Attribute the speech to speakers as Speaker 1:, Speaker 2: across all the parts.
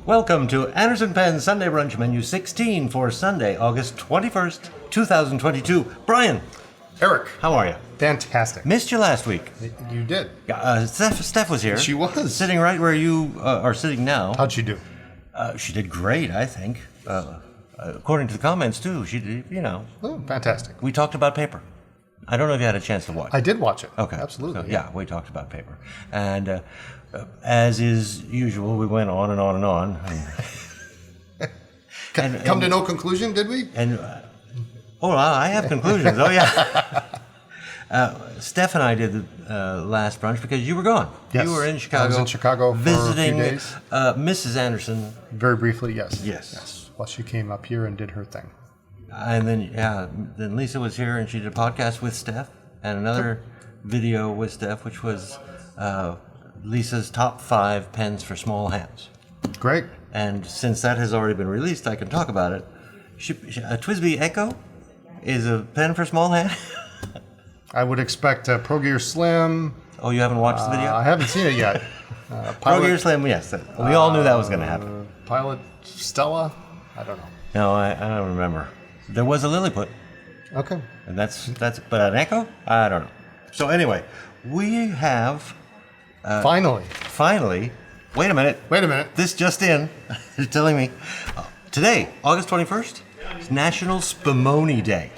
Speaker 1: Welcome to Anderson Penn Sunday Brunch Menu 16 for Sunday, August 21st, 2022. Brian.
Speaker 2: Eric.
Speaker 1: How are you?
Speaker 2: Fantastic.
Speaker 1: Missed you last week.
Speaker 2: You did.
Speaker 1: Steph was here.
Speaker 2: She was.
Speaker 1: Sitting right where you are sitting now.
Speaker 2: How'd she do?
Speaker 1: She did great, I think. According to the comments, too. She did,
Speaker 2: Oh, fantastic.
Speaker 1: We talked about paper. I don't know if you had a chance to watch.
Speaker 2: I did watch it.
Speaker 1: Okay.
Speaker 2: Absolutely.
Speaker 1: So, yeah, we talked about paper. And as is usual, we went on and on and on.
Speaker 2: Come to no conclusion, did we?
Speaker 1: And I have conclusions. Oh, yeah. Steph and I did the last brunch because you were gone.
Speaker 2: Yes.
Speaker 1: You were in Chicago.
Speaker 2: I was in Chicago for
Speaker 1: visiting
Speaker 2: a few days.
Speaker 1: Mrs. Anderson.
Speaker 2: Very briefly, yes.
Speaker 1: Yes.
Speaker 2: Well, she came up here and did her thing.
Speaker 1: And then Lisa was here and she did a podcast with Steph and another video with Steph, which was Lisa's top 5 pens for small hands.
Speaker 2: Great.
Speaker 1: And since that has already been released, I can talk about it. A TWSBI Echo is a pen for small hand.
Speaker 2: I would expect Pro Gear Slim.
Speaker 1: Oh, you haven't watched the video?
Speaker 2: I haven't seen it yet.
Speaker 1: Pro Gear Slim, yes. We all knew that was going to happen.
Speaker 2: Pilot Stella? I don't know.
Speaker 1: No, I don't remember. There was a Lilliput.
Speaker 2: Okay.
Speaker 1: And that's but an Echo? I don't know. So anyway, we have
Speaker 2: Finally.
Speaker 1: Wait a minute. This just in. They're telling me. Today, August 21st, is National Spumoni Day.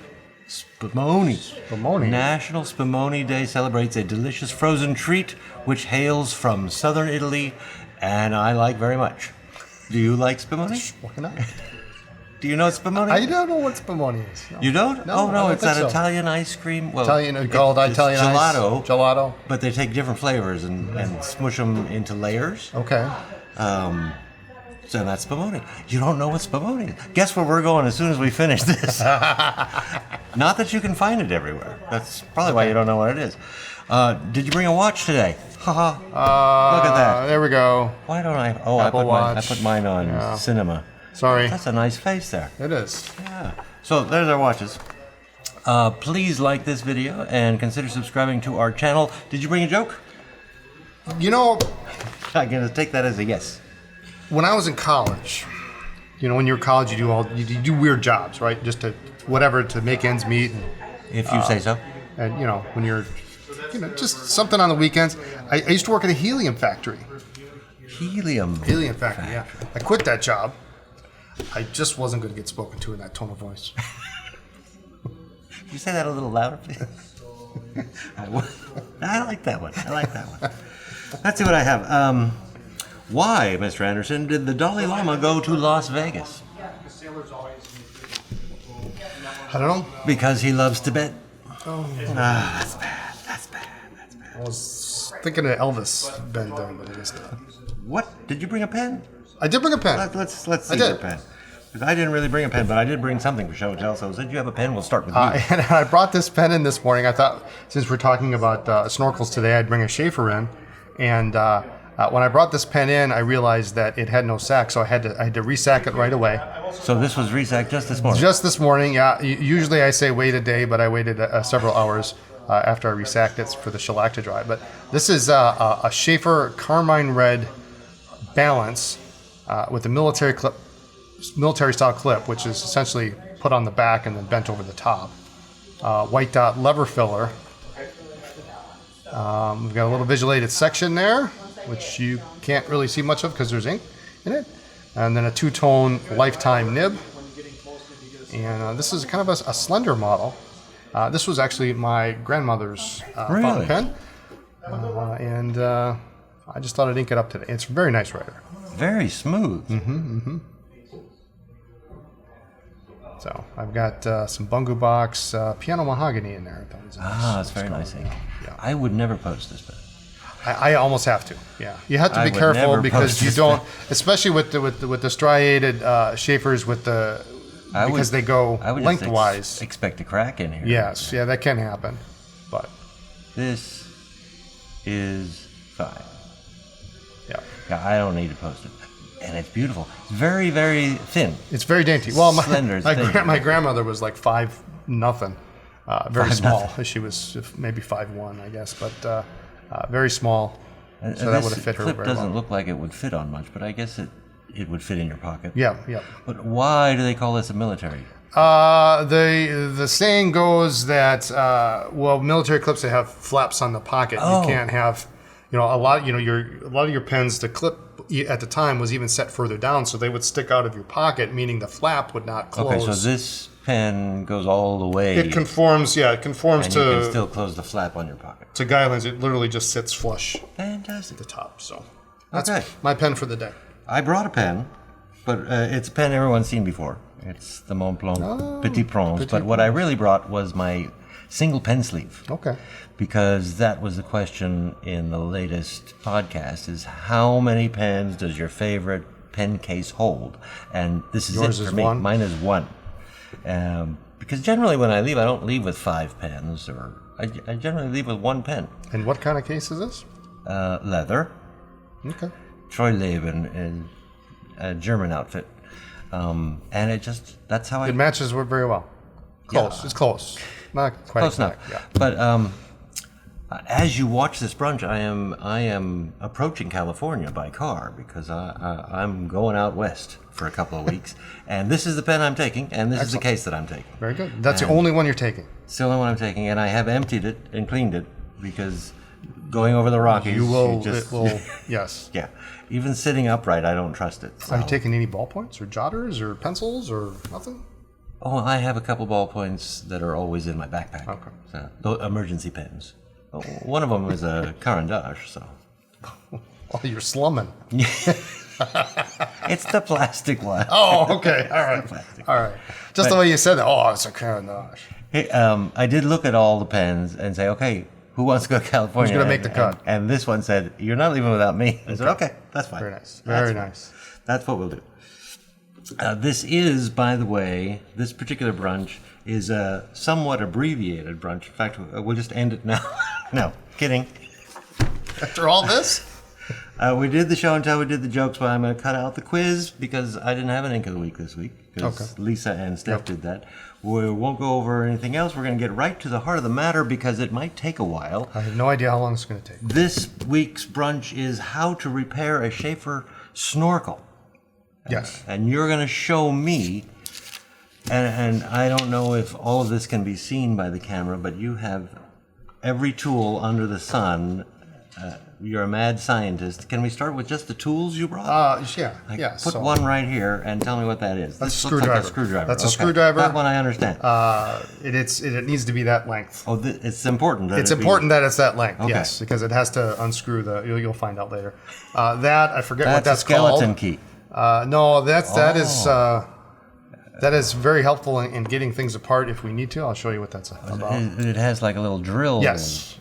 Speaker 1: Spumoni. National Spumoni Day celebrates a delicious frozen treat which hails from southern Italy and I like very much. Do you like spumoni?
Speaker 2: Why not?
Speaker 1: Do you know what spumoni?
Speaker 2: I don't know what spumoni is. No.
Speaker 1: You don't?
Speaker 2: No,
Speaker 1: oh, no,
Speaker 2: I
Speaker 1: it's
Speaker 2: don't
Speaker 1: that
Speaker 2: think so.
Speaker 1: Italian ice cream. Well,
Speaker 2: Called Italian
Speaker 1: gelato.
Speaker 2: Ice. Gelato.
Speaker 1: But they take different flavors and smush them into layers.
Speaker 2: Okay.
Speaker 1: So that's spumoni. You don't know what spumoni is. Guess where we're going as soon as we finish this. Not that you can find it everywhere. That's probably why you don't know what it is. Did you bring a watch today? Haha. Look at that.
Speaker 2: There we go.
Speaker 1: Why don't I?
Speaker 2: Apple
Speaker 1: I put mine on cinema.
Speaker 2: Sorry.
Speaker 1: That's a nice face there.
Speaker 2: It is.
Speaker 1: Yeah. So there's our watches. Please like this video and consider subscribing to our channel. Did you bring a joke?
Speaker 2: You know,
Speaker 1: I'm going to take that as a yes.
Speaker 2: when I was in college, when you're in college, you do weird jobs, right? Just to make ends meet. And,
Speaker 1: If you say so.
Speaker 2: And when you're, just something on the weekends. I used to work at a helium factory.
Speaker 1: Helium
Speaker 2: factory. Yeah. I quit that job. I just wasn't going to get spoken to in that tone of voice.
Speaker 1: Can you say that a little louder, please? I like that one. Let's see what I have. Why, Mr. Anderson, did the Dalai Lama go to Las Vegas?
Speaker 2: I don't know.
Speaker 1: Because he loves Tibet.
Speaker 2: Oh.
Speaker 1: That's bad.
Speaker 2: I was thinking of Elvis Ben there, but I guess not.
Speaker 1: What? Did you bring a pen?
Speaker 2: I did bring a pen.
Speaker 1: Let's see your pen. Because I didn't really bring a pen, but I did bring something for show and tell. So since you have a pen, we'll start with you.
Speaker 2: And I brought this pen in this morning. I thought, since we're talking about snorkels today, I'd bring a Sheaffer in. And when I brought this pen in, I realized that it had no sack, so I had to resack it right away.
Speaker 1: So this was resacked just this morning?
Speaker 2: Just this morning, yeah. Usually I say wait a day, but I waited several hours after I resacked it for the shellac to dry. But this is a Sheaffer Carmine red balance with a military style clip, which is essentially put on the back and then bent over the top. White dot lever filler. We've got a little visualated section there, which you can't really see much of because there's ink in it. And then a two-tone lifetime nib. And this is kind of a slender model. This was actually my grandmother's fountain pen. And I just thought I'd ink it up today. It's a very nice writer.
Speaker 1: Very smooth.
Speaker 2: So I've got some Bungu box piano mahogany in there.
Speaker 1: That's very nice ink. Yeah. I would never post this pen.
Speaker 2: I almost have to. Yeah, you have to be careful because you don't, especially with the striated Sheaffers because they go lengthwise.
Speaker 1: Expect a crack in here.
Speaker 2: Yes, yeah, that can happen. But
Speaker 1: this is fine.
Speaker 2: Yeah,
Speaker 1: I don't need to post it. And it's beautiful. It's very, very thin.
Speaker 2: It's very dainty. Well,
Speaker 1: my
Speaker 2: grandmother was like 5'0", very small. She was maybe 5'1", I guess, but very small. So that would have fit her very well.
Speaker 1: This clip doesn't look like it would fit on much, but I guess it it would fit in your pocket.
Speaker 2: Yeah, yeah.
Speaker 1: But why do they call this a military?
Speaker 2: The saying goes that military clips, they have flaps on the pocket.
Speaker 1: Oh.
Speaker 2: You can't have, a lot of your pens, the clip at the time was even set further down, so they would stick out of your pocket, meaning the flap would not close.
Speaker 1: Okay, so this pen goes all the way.
Speaker 2: It conforms
Speaker 1: and
Speaker 2: to.
Speaker 1: you can still close the flap on your pocket.
Speaker 2: To guidelines, it literally just sits flush
Speaker 1: Fantastic.
Speaker 2: at the top. So that's
Speaker 1: Okay.
Speaker 2: my pen for the day.
Speaker 1: I brought a pen, but it's a pen everyone's seen before. It's the Montblanc Petit. But what I really brought was my single pen sleeve.
Speaker 2: Okay.
Speaker 1: Because that was the question in the latest podcast: is how many pens does your favorite pen case hold? And this is
Speaker 2: Yours
Speaker 1: it for
Speaker 2: is
Speaker 1: me.
Speaker 2: one?
Speaker 1: Mine is one. Because generally when I leave, I don't leave with 5 pens, or I generally leave with 1 pen.
Speaker 2: And what kind of case is this?
Speaker 1: Leather.
Speaker 2: Okay.
Speaker 1: Troy Leben is a German outfit. And that's how
Speaker 2: It matches very well. Close.
Speaker 1: Yeah.
Speaker 2: It's close. Not quite
Speaker 1: close
Speaker 2: exact.
Speaker 1: enough.
Speaker 2: Yeah.
Speaker 1: But as you watch this brunch, I am approaching California by car because I'm going out west for a couple of weeks, and this is the pen I'm taking, and this is the case that I'm taking.
Speaker 2: Very good. That's the only one you're taking.
Speaker 1: It's the only one I'm taking, and I have emptied it and cleaned it because going over the Rockies,
Speaker 2: It will. Yes.
Speaker 1: yeah. Even sitting upright, I don't trust it.
Speaker 2: Are you
Speaker 1: so-
Speaker 2: taking any ballpoints or jotters or pencils or nothing?
Speaker 1: Oh, I have a couple ballpoints that are always in my backpack.
Speaker 2: Okay.
Speaker 1: So, those emergency pens. One of them is a Carandage, so.
Speaker 2: Oh, you're slumming.
Speaker 1: It's the plastic one.
Speaker 2: Oh, okay. All right.
Speaker 1: Plastic.
Speaker 2: All right. Just the way you said that. Oh, it's a Carandage.
Speaker 1: Hey, I did look at all the pens and say, okay, who wants to go to California?
Speaker 2: Who's gonna make the cut?
Speaker 1: And this one said, you're not leaving without me. I said, okay, that's fine.
Speaker 2: Very nice.
Speaker 1: That's
Speaker 2: Very
Speaker 1: fine.
Speaker 2: nice.
Speaker 1: That's what we'll do. This is, by the way, this particular brunch is a somewhat abbreviated brunch. In fact, we'll just end it now. No, kidding.
Speaker 2: After all this?
Speaker 1: We did the show and tell, we did the jokes, but I'm going to cut out the quiz because I didn't have an ink of the week this week because Lisa and Steph did that. We won't go over anything else. We're going to get right to the heart of the matter because it might take a while.
Speaker 2: I have no idea how long it's going to take.
Speaker 1: This week's brunch is how to repair a Sheaffer snorkel.
Speaker 2: Yes.
Speaker 1: And you're going to show me, and I don't know if all of this can be seen by the camera, but you have every tool under the sun. You're a mad scientist. Can we start with just the tools you brought?
Speaker 2: Yeah.
Speaker 1: Put one right here and tell me what that is.
Speaker 2: That's
Speaker 1: This
Speaker 2: a
Speaker 1: looks like
Speaker 2: screwdriver.
Speaker 1: a screwdriver.
Speaker 2: That's a
Speaker 1: Okay.
Speaker 2: screwdriver.
Speaker 1: That one I understand.
Speaker 2: It needs to be that length.
Speaker 1: Oh, it's important.
Speaker 2: It's important that it's that length,
Speaker 1: Okay.
Speaker 2: yes, because it has to unscrew you'll find out later. That, I forget what
Speaker 1: That's
Speaker 2: that's
Speaker 1: a skeleton
Speaker 2: called.
Speaker 1: key.
Speaker 2: No, that is very helpful in getting things apart if we need to. I'll show you what that's about.
Speaker 1: It has like a little drill
Speaker 2: Yes.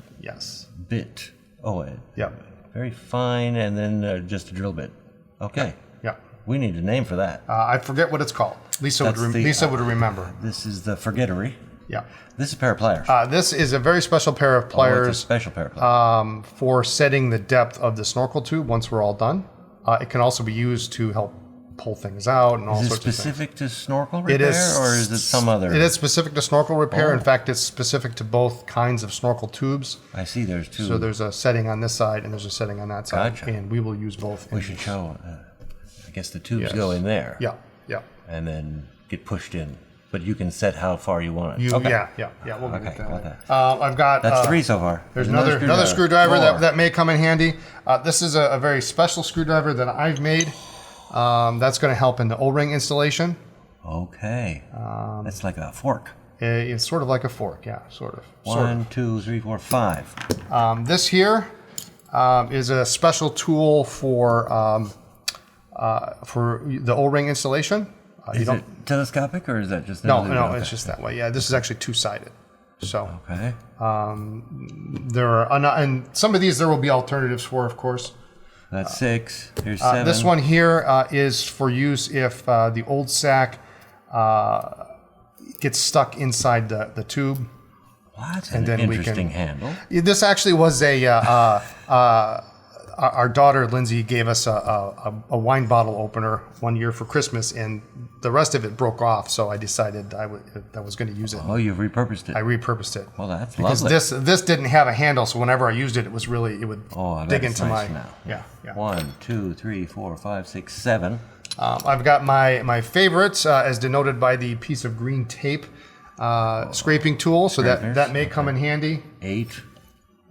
Speaker 1: bit. Oh,
Speaker 2: Yeah.
Speaker 1: very fine, and then just a drill bit. Okay.
Speaker 2: Yeah.
Speaker 1: We need a name for that.
Speaker 2: I forget what it's called. Lisa would remember.
Speaker 1: This is the forgettery.
Speaker 2: Yeah.
Speaker 1: This is a pair of pliers.
Speaker 2: This is a very special pair of
Speaker 1: It's a
Speaker 2: pliers
Speaker 1: special pair of pliers.
Speaker 2: for setting the depth of the snorkel tube once we're all done. It can also be used to help pull things out and all
Speaker 1: Is it
Speaker 2: sorts of things.
Speaker 1: specific to snorkel repair,
Speaker 2: It is,
Speaker 1: or is it some other?
Speaker 2: It is specific to snorkel repair.
Speaker 1: Oh.
Speaker 2: In fact, it's specific to both kinds of snorkel tubes.
Speaker 1: I see. There's two.
Speaker 2: So there's a setting on this side and there's a setting on that side.
Speaker 1: Gotcha.
Speaker 2: And we will use both.
Speaker 1: we should show. I guess the tubes
Speaker 2: Yes.
Speaker 1: go in there.
Speaker 2: Yeah, yeah.
Speaker 1: And then get pushed in. But you can set how far you want it.
Speaker 2: Yeah. We'll
Speaker 1: Okay,
Speaker 2: get that.
Speaker 1: got that.
Speaker 2: I've got.
Speaker 1: That's 3 so far.
Speaker 2: There's another screwdriver
Speaker 1: Four.
Speaker 2: that may come in handy. This is a very special screwdriver that I've made. That's going to help in the O-ring installation.
Speaker 1: Okay. That's like a fork.
Speaker 2: It's sort of like a fork, yeah, sort of.
Speaker 1: 1, 2, 3, 4, 5.
Speaker 2: This here is a special tool for the O-ring installation.
Speaker 1: Is it telescopic, or is that just
Speaker 2: No,
Speaker 1: another- okay.
Speaker 2: it's just that way. Yeah, this is actually two-sided. So
Speaker 1: Okay.
Speaker 2: there are, and some of these there will be alternatives for, of course.
Speaker 1: That's 6. Here's 7.
Speaker 2: This one here is for use if the old sack gets stuck inside the tube.
Speaker 1: Well, that's
Speaker 2: and
Speaker 1: an
Speaker 2: then we
Speaker 1: interesting
Speaker 2: can-
Speaker 1: handle.
Speaker 2: This actually was our daughter Lindsay gave us a wine bottle opener one year for Christmas, and the rest of it broke off. So I decided I was going to use it.
Speaker 1: Oh, you've repurposed it.
Speaker 2: I repurposed it.
Speaker 1: Well, that's
Speaker 2: because
Speaker 1: lovely.
Speaker 2: this didn't have a handle, so whenever I used it, it would
Speaker 1: Oh,
Speaker 2: dig
Speaker 1: that's
Speaker 2: into
Speaker 1: nice
Speaker 2: my
Speaker 1: now.
Speaker 2: yeah.
Speaker 1: 1, 2, 3, 4, 5, 6, 7.
Speaker 2: I've got my favorite, as denoted by the piece of green tape, scraping tool, so that may come in handy.
Speaker 1: 8.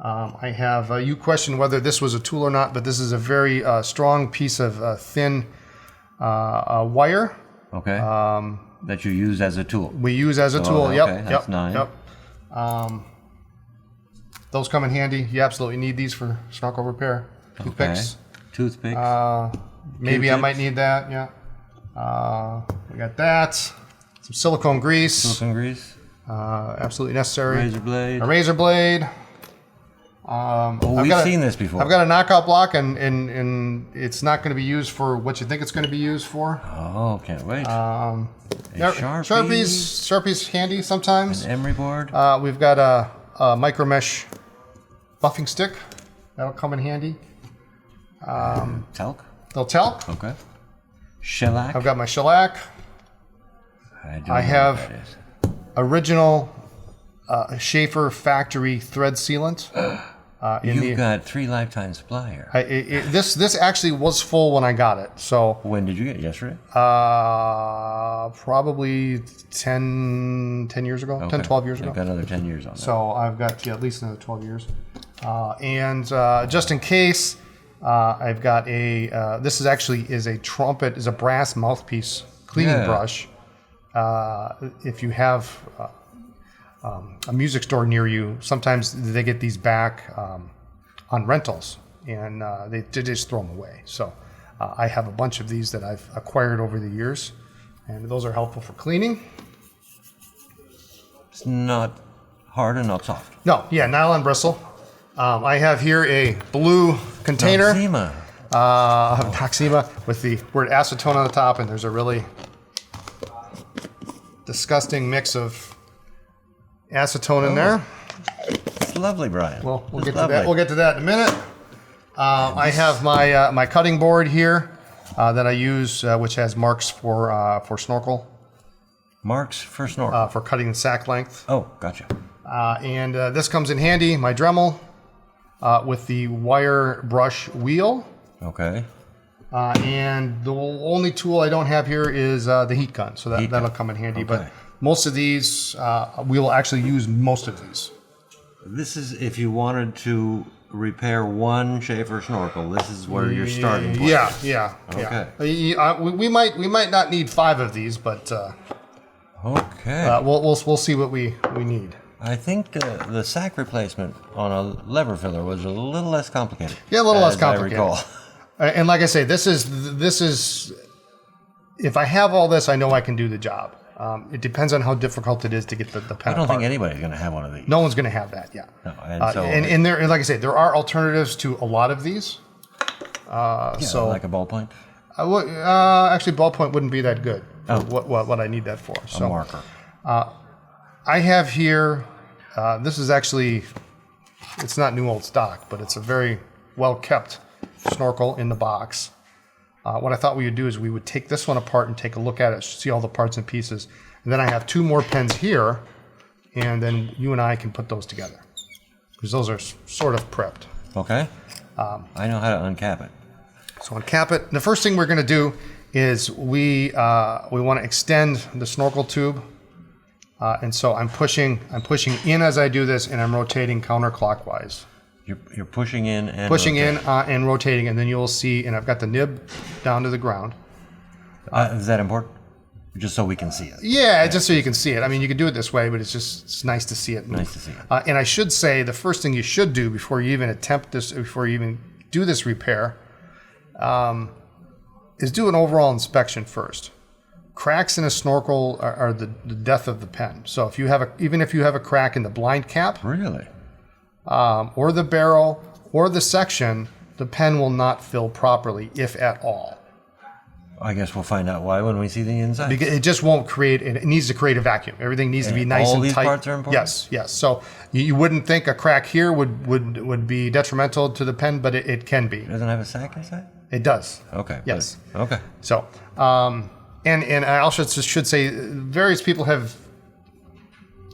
Speaker 2: I have, you questioned whether this was a tool or not, but this is a very strong piece of thin wire.
Speaker 1: Okay. That you use as a tool.
Speaker 2: We use as a tool.
Speaker 1: Okay,
Speaker 2: Yep.
Speaker 1: that's 9.
Speaker 2: Yep. Those come in handy. You absolutely need these for snorkel repair. Toothpicks.
Speaker 1: Okay. Toothpicks.
Speaker 2: Maybe
Speaker 1: Q-tips.
Speaker 2: I might need that. Yeah. We got that. Some silicone grease.
Speaker 1: Silicone grease.
Speaker 2: Absolutely necessary.
Speaker 1: Razor blade.
Speaker 2: A razor blade.
Speaker 1: We've seen this before.
Speaker 2: I've got a knockout block, and it's not going to be used for what you think it's going to be used for.
Speaker 1: Oh, can't wait.
Speaker 2: Sharpies handy sometimes.
Speaker 1: An emery board.
Speaker 2: We've got a micro mesh buffing stick. That'll come in handy.
Speaker 1: Talc.
Speaker 2: They'll talc.
Speaker 1: Okay. Shellac.
Speaker 2: I've got my shellac. I have original Sheaffer factory thread sealant.
Speaker 1: You've got 3 lifetime supply here.
Speaker 2: This actually was full when I got it. So
Speaker 1: When did you get it? Yesterday?
Speaker 2: probably 10 years ago,
Speaker 1: Okay.
Speaker 2: 10, 12 years ago.
Speaker 1: I've got another 10 years on that.
Speaker 2: So I've got at least another 12 years. And just in case, I've got this is a trumpet, is a brass mouthpiece cleaning brush. If you have a music store near you, sometimes they get these back on rentals, and they just throw them away. So I have a bunch of these that I've acquired over the years, and those are helpful for cleaning.
Speaker 1: It's not hard and not soft.
Speaker 2: No, yeah, nylon bristle. I have here a blue container. Noxema with the word acetone on the top, and there's a really disgusting mix of acetone in there.
Speaker 1: It's lovely, Brian.
Speaker 2: Well, we'll
Speaker 1: It's
Speaker 2: get to that. We'll get to that in a minute. I have my cutting board here that I use, which has marks for snorkel.
Speaker 1: Marks for snorkel.
Speaker 2: For cutting sack length.
Speaker 1: Oh, gotcha.
Speaker 2: And this comes in handy. My Dremel with the wire brush wheel.
Speaker 1: Okay.
Speaker 2: And the only tool I don't have here is the heat gun, so that'll come in handy.
Speaker 1: Okay.
Speaker 2: But most of these, we will actually use most of these.
Speaker 1: This is if you wanted to repair one Sheaffer snorkel. This is where you're starting. Point.
Speaker 2: Yeah.
Speaker 1: Okay.
Speaker 2: We might not need 5 of these, but
Speaker 1: Okay.
Speaker 2: we'll see what we need.
Speaker 1: I think the sack replacement on a lever filler was a little less complicated.
Speaker 2: Yeah, a little less
Speaker 1: as
Speaker 2: complicated.
Speaker 1: I recall.
Speaker 2: And like I say, this is if I have all this, I know I can do the job. It depends on how difficult it is to get the pen
Speaker 1: I don't
Speaker 2: apart.
Speaker 1: think anybody's going to have one of these.
Speaker 2: No one's going to have that, yeah.
Speaker 1: No, and so
Speaker 2: and there, like I say, there are alternatives to a lot of these. So
Speaker 1: like a ballpoint,
Speaker 2: actually, ballpoint wouldn't be that good. For what I need that for?
Speaker 1: a marker.
Speaker 2: I have here. This is actually, it's not new old stock, but it's a very well kept snorkel in the box. What I thought we would do is we would take this one apart and take a look at it, see all the parts and pieces. And then I have 2 more pens here, and then you and I can put those together. Because those are sort of prepped.
Speaker 1: Okay. I know how to uncap it.
Speaker 2: So uncap it. The first thing we're going to do is we want to extend the snorkel tube. And so I'm pushing in as I do this, and I'm rotating counterclockwise.
Speaker 1: You're pushing in and
Speaker 2: and rotating, and then you'll see, and I've got the nib down to the ground.
Speaker 1: Is that important? Just so we can see it.
Speaker 2: Yeah, just so you can see it. I mean, you can do it this way, but it's nice to see it move.
Speaker 1: Nice to see it.
Speaker 2: And I should say the first thing you should do before you even attempt this, before you even do this repair, is do an overall inspection first. Cracks in a snorkel are the death of the pen. So if you have even if you have a crack in the blind cap,
Speaker 1: Really?
Speaker 2: or the barrel, or the section, the pen will not fill properly, if at all.
Speaker 1: I guess we'll find out why when we see the inside.
Speaker 2: Because it just won't create, it needs to create a vacuum. Everything needs to be nice
Speaker 1: all
Speaker 2: and
Speaker 1: these
Speaker 2: tight.
Speaker 1: parts are important?
Speaker 2: Yes. So you wouldn't think a crack here would be detrimental to the pen, but it can be.
Speaker 1: It doesn't have a sack inside?
Speaker 2: It does.
Speaker 1: Okay.
Speaker 2: Yes.
Speaker 1: Good. Okay.
Speaker 2: So, and I also should say, various people have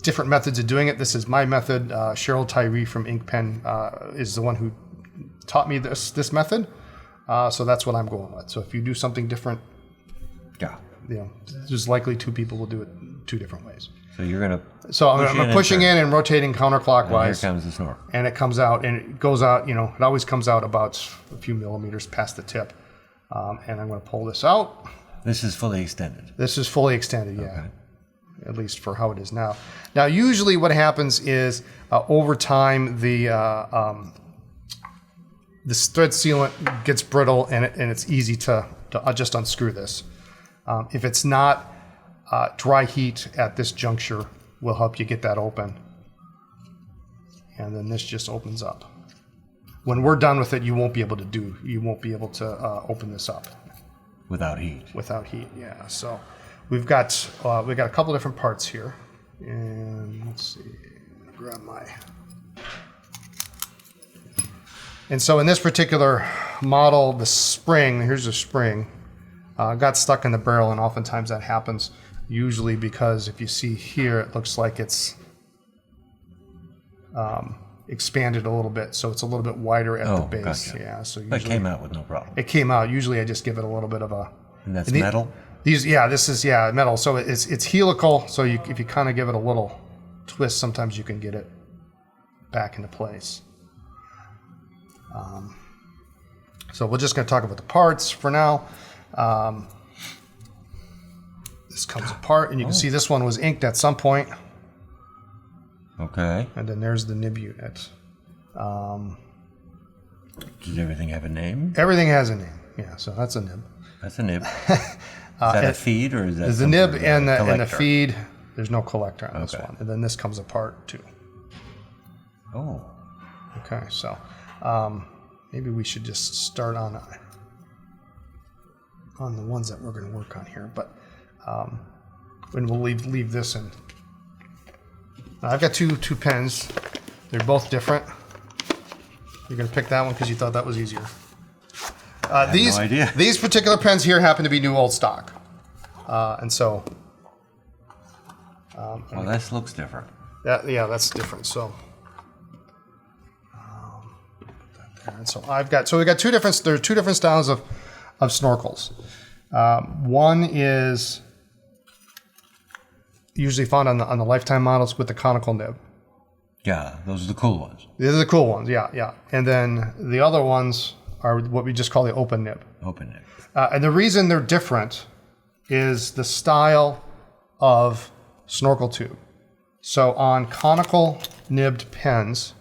Speaker 2: different methods of doing it. This is my method. Cheryl Tyree from InkPen is the one who taught me this method. So that's what I'm going with. So if you do something different, there's likely two people will do it two different ways.
Speaker 1: So you're gonna.
Speaker 2: So I'm pushing in and rotating counterclockwise.
Speaker 1: And here comes the snorkel.
Speaker 2: And it comes out, and it goes out. It always comes out about a few millimeters past the tip. And I'm going to pull this out.
Speaker 1: This is fully extended.
Speaker 2: This is fully extended, yeah.
Speaker 1: Okay.
Speaker 2: At least for how it is now. Now, usually what happens is over time the thread sealant gets brittle, and it's easy to just unscrew this. If it's not, dry heat at this juncture will help you get that open. And then this just opens up. When we're done with it, you won't be able to open this up.
Speaker 1: Without heat.
Speaker 2: Without heat, yeah. So we've got a couple different parts here. And let's see, grab my. And so in this particular model, the spring, here's the spring, got stuck in the barrel, and oftentimes that happens usually because if you see here, it looks like it's expanded a little bit, so it's a little bit wider at the base.
Speaker 1: Gotcha.
Speaker 2: Yeah, so
Speaker 1: usually, it came out with no problem.
Speaker 2: It came out. Usually I just give it a little bit of a...
Speaker 1: And that's metal?
Speaker 2: This is metal. So it's helical, so if you kind of give it a little twist, sometimes you can get it back into place. So we're just going to talk about the parts for now. This comes apart, and you can see this one was inked at some point.
Speaker 1: Okay.
Speaker 2: And then there's the nib unit.
Speaker 1: Does everything have a name?
Speaker 2: Everything has a name. Yeah, so that's a nib.
Speaker 1: That's a nib. Is that a feed, or is that
Speaker 2: there's the nib
Speaker 1: sort of
Speaker 2: and the feed. There's no collector on this
Speaker 1: Okay.
Speaker 2: one. And then this comes apart too.
Speaker 1: Oh.
Speaker 2: Okay, so maybe we should just start on the ones that we're going to work on here. But and we'll leave this in. Now, I've got two pens. They're both different. You're going to pick that one because you thought that was easier.
Speaker 1: I have no idea.
Speaker 2: These particular pens here happen to be new old stock. And so...
Speaker 1: well, this looks different.
Speaker 2: That's different. So... put that there. And so we got there are two different styles of snorkels. One is usually found on the Lifetime models with the conical nib.
Speaker 1: Yeah, those are the cool ones.
Speaker 2: These are the cool ones, yeah. And then the other ones are what we just call the open nib.
Speaker 1: Open nib.
Speaker 2: And the reason they're different is the style of snorkel tube. So on conical nibbed pens,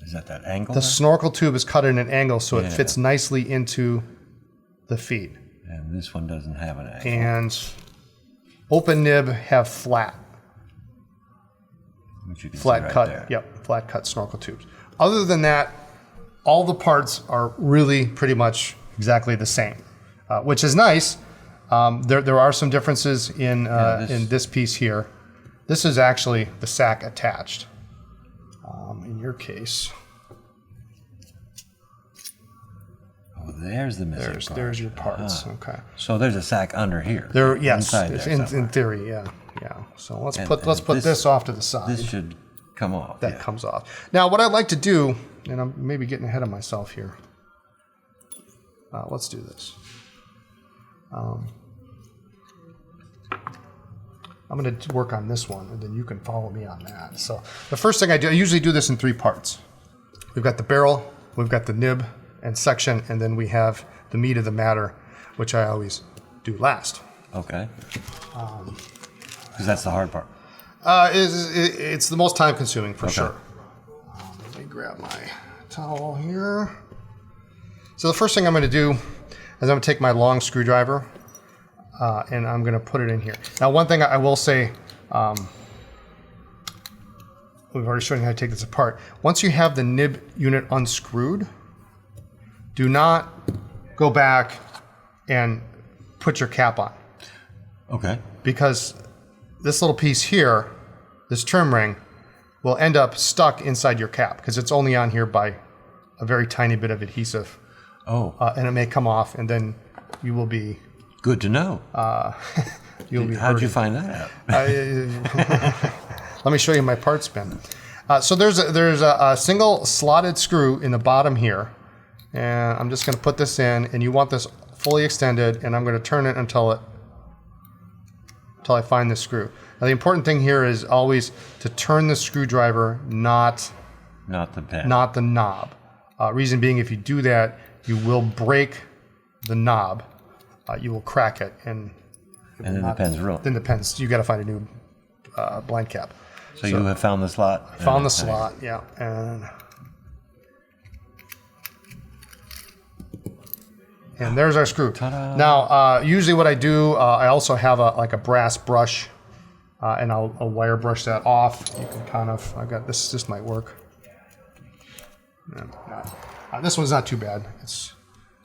Speaker 1: is that angle?
Speaker 2: the snorkel tube is cut at an angle so it fits nicely into the feed.
Speaker 1: And this one doesn't have an angle.
Speaker 2: And open nib have flat.
Speaker 1: Which you can
Speaker 2: Flat
Speaker 1: see right
Speaker 2: cut,
Speaker 1: there.
Speaker 2: yep, flat cut snorkel tubes. Other than that, all the parts are really pretty much exactly the same, which is nice. There are some differences in this piece here. This is actually the sack attached. In your case,
Speaker 1: there's the missing part.
Speaker 2: There's your parts. Okay.
Speaker 1: So there's a sack under here.
Speaker 2: Yes,
Speaker 1: inside there
Speaker 2: in theory, yeah. So let's put this off to the side.
Speaker 1: This should come off.
Speaker 2: That comes off. Now, what I'd like to do, and I'm maybe getting ahead of myself here. Let's do this. I'm going to work on this one, and then you can follow me on that. So the first thing I usually do this in three parts. We've got the barrel, we've got the nib and section, and then we have the meat of the matter, which I always do last.
Speaker 1: Okay. Because that's the hard part.
Speaker 2: It's the most time consuming for sure. Let me grab my towel here. So the first thing I'm going to do is I'm going to take my long screwdriver and I'm going to put it in here. Now, one thing I will say, we've already shown you how to take this apart. Once you have the nib unit unscrewed, do not go back and put your cap on.
Speaker 1: Okay.
Speaker 2: Because this little piece here, this trim ring, will end up stuck inside your cap because it's only on here by a very tiny bit of adhesive.
Speaker 1: Oh.
Speaker 2: And it may come off, and then you will be...
Speaker 1: Good to know.
Speaker 2: You'll be
Speaker 1: How'd you find that out?
Speaker 2: Let me show you my parts bin. So there's a single slotted screw in the bottom here, and I'm just going to put this in, and you want this fully extended, and I'm going to turn it until I find the screw. Now the important thing here is always to turn the screwdriver, not
Speaker 1: the pen.
Speaker 2: not the knob. Reason being, if you do that, you will break the knob. You will crack it, and
Speaker 1: then the pen's ruined.
Speaker 2: Then the pen's, you got to find a new blank cap.
Speaker 1: So you have found the slot.
Speaker 2: Found the slot, yeah, and there's our screw.
Speaker 1: Ta-da.
Speaker 2: Now, usually what I do, I also have a brass brush, and I'll wire brush that off. You can kind of, I got this. This might work. This one's not too bad.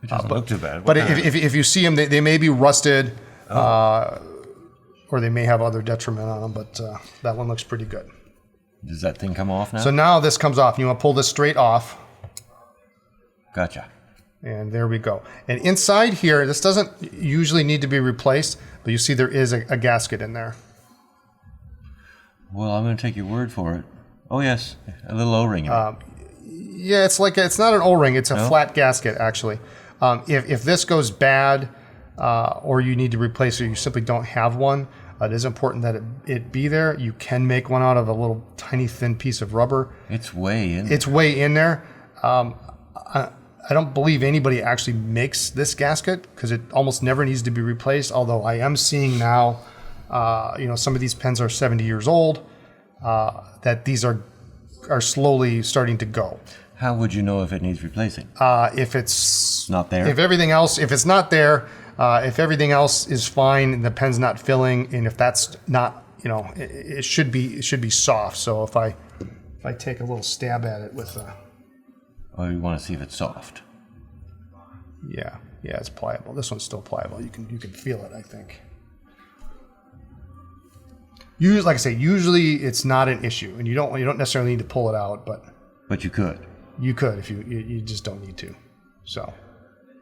Speaker 1: It doesn't look too bad.
Speaker 2: But if you see them, they may be rusted, or they may have other detriment on them. But that one looks pretty good.
Speaker 1: Does that thing come off now?
Speaker 2: So now this comes off. You want to pull this straight off.
Speaker 1: Gotcha.
Speaker 2: And there we go. And inside here, this doesn't usually need to be replaced, but you see there is a gasket in there.
Speaker 1: Well, I'm going to take your word for it. Oh yes, a little O-ring.
Speaker 2: Yeah, it's not an O-ring. It's a flat gasket, actually. If this goes bad, or you need to replace it, or you simply don't have one, it is important that it be there. You can make one out of a little tiny thin piece of rubber.
Speaker 1: It's way in.
Speaker 2: It's way in there. I don't believe anybody actually makes this gasket because it almost never needs to be replaced. Although I am seeing now, some of these pens are 70 years old, that these are slowly starting to go.
Speaker 1: How would you know if it needs replacing?
Speaker 2: If it's
Speaker 1: not there.
Speaker 2: If it's not there, if everything else is fine and the pen's not filling, and if that's not, it should be soft. So if I take a little stab at it with
Speaker 1: Oh, you want to see if it's soft.
Speaker 2: Yeah, it's pliable. This one's still pliable. You can feel it, I think. Usually, like I say, usually it's not an issue, and you don't necessarily need to pull it out, but
Speaker 1: you could.
Speaker 2: You could if you just don't need to. So.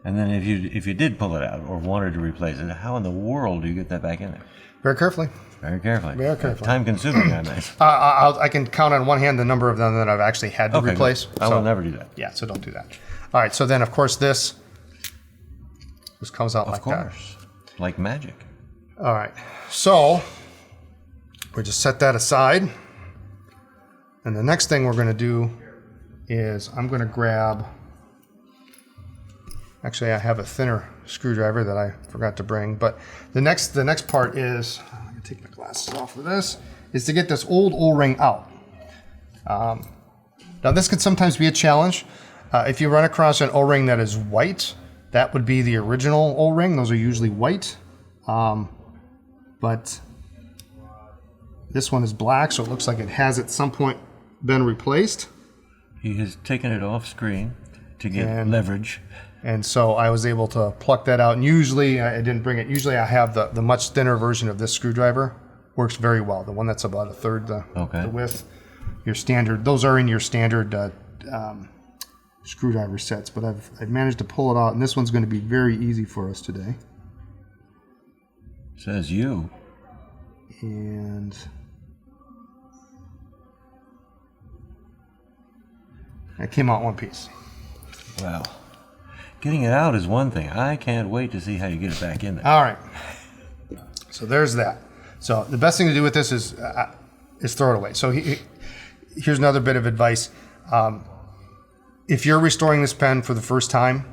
Speaker 1: And then if you did pull it out or wanted to replace it, how in the world do you get that back in there?
Speaker 2: Very carefully.
Speaker 1: Very carefully.
Speaker 2: Very carefully.
Speaker 1: Time consuming, I imagine.
Speaker 2: I can count on one hand the number of them that I've actually had to replace.
Speaker 1: Good. I will never do that.
Speaker 2: Yeah, so don't do that. All right, so then of course this comes out like that.
Speaker 1: Of course, like magic.
Speaker 2: All right, so we just set that aside, and the next thing we're going to do is I'm going to grab. Actually, I have a thinner screwdriver that I forgot to bring, but the next part is. Take my glasses off for this, is to get this old O-ring out. Now this can sometimes be a challenge. If you run across an O-ring that is white, that would be the original O-ring. Those are usually white. But this one is black, so it looks like it has at some point been replaced.
Speaker 1: He has taken it off screen to get leverage.
Speaker 2: And so I was able to pluck that out. And usually, I didn't bring it. Usually I have the much thinner version of this screwdriver. Works very well. The one that's about a third the width. Your standard, those are in your standard screwdriver sets. But I've managed to pull it out. And this one's going to be very easy for us today.
Speaker 1: Says you.
Speaker 2: And it came out one piece.
Speaker 1: Wow. Getting it out is one thing. I can't wait to see how you get it back in there.
Speaker 2: All right. So there's that. So the best thing to do with this is throw it away. So here's another bit of advice. If you're restoring this pen for the first time,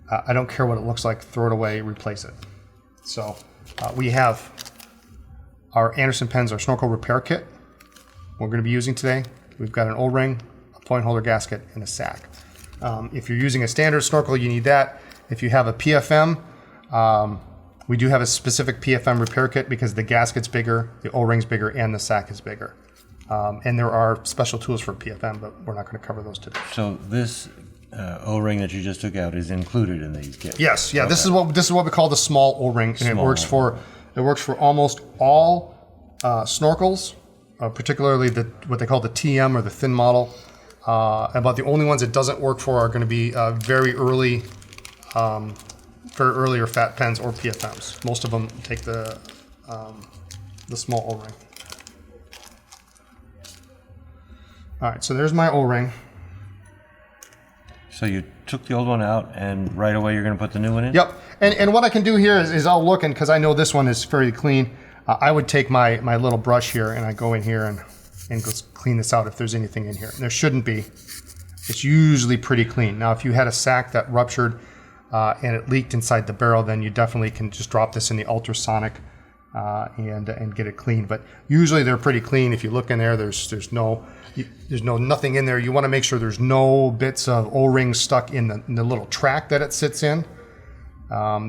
Speaker 2: I don't care what it looks like. Throw it away, replace it. So we have our Anderson pens, our Snorkel repair kit we're going to be using today. We've got an O-ring, a point holder gasket, and a sack. If you're using a standard Snorkel, you need that. If you have a PFM, we do have a specific PFM repair kit because the gasket's bigger, the O-ring's bigger, and the sack is bigger. And there are special tools for PFM, but we're not going to cover those today.
Speaker 1: So this O-ring that you just took out is included in the kit?
Speaker 2: Yes, yeah. Okay. This is what we call the small O-ring, and it works for almost all snorkels, particularly what they call the TM or the thin model. About the only ones it doesn't work for are going to be very early or fat pens or PFMs. Most of them take the small O-ring. All right, so there's my O-ring.
Speaker 1: So you took the old one out, and right away you're going to put the new one in?
Speaker 2: Yep, And what I can do here is I'll look, and because I know this one is fairly clean, I would take my little brush here and I go in here and go clean this out if there's anything in here. There shouldn't be. It's usually pretty clean. Now, if you had a sack that ruptured and it leaked inside the barrel, then you definitely can just drop this in the ultrasonic and get it clean. But usually they're pretty clean. If you look in there, there's nothing in there. You want to make sure there's no bits of O-ring stuck in the little track that it sits in.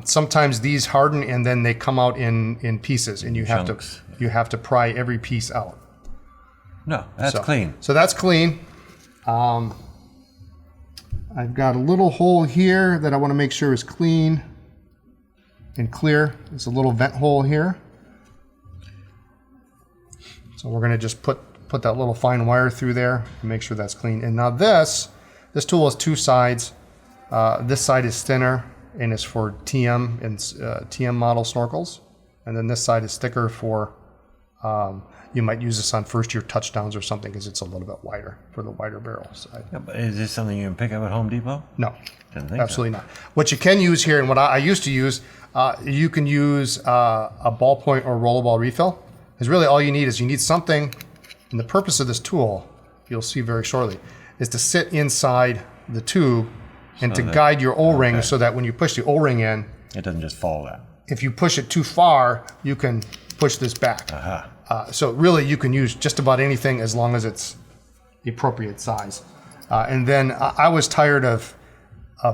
Speaker 2: Sometimes these harden and then they come out in pieces, and you have to pry every piece out.
Speaker 1: No, that's clean.
Speaker 2: So that's clean. I've got a little hole here that I want to make sure is clean and clear. There's a little vent hole here. So we're going to just put that little fine wire through there and make sure that's clean. And now this tool has two sides. This side is thinner and is for TM and TM model snorkels. And then this side is thicker for, you might use this on first year touchdowns or something because it's a little bit wider for the wider barrel side.
Speaker 1: Yeah, but is this something you can pick up at Home Depot?
Speaker 2: No,
Speaker 1: Didn't think
Speaker 2: absolutely not. What you can use here, and what I used to use, you can use a ballpoint or rollerball refill. Because really all you need is something, and the purpose of this tool, you'll see very shortly, is to sit inside the tube and to guide your O-ring so that when you push the O-ring in,
Speaker 1: it doesn't just fall out.
Speaker 2: If you push it too far, you can push this back. So really you can use just about anything as long as it's the appropriate size. And then I was tired of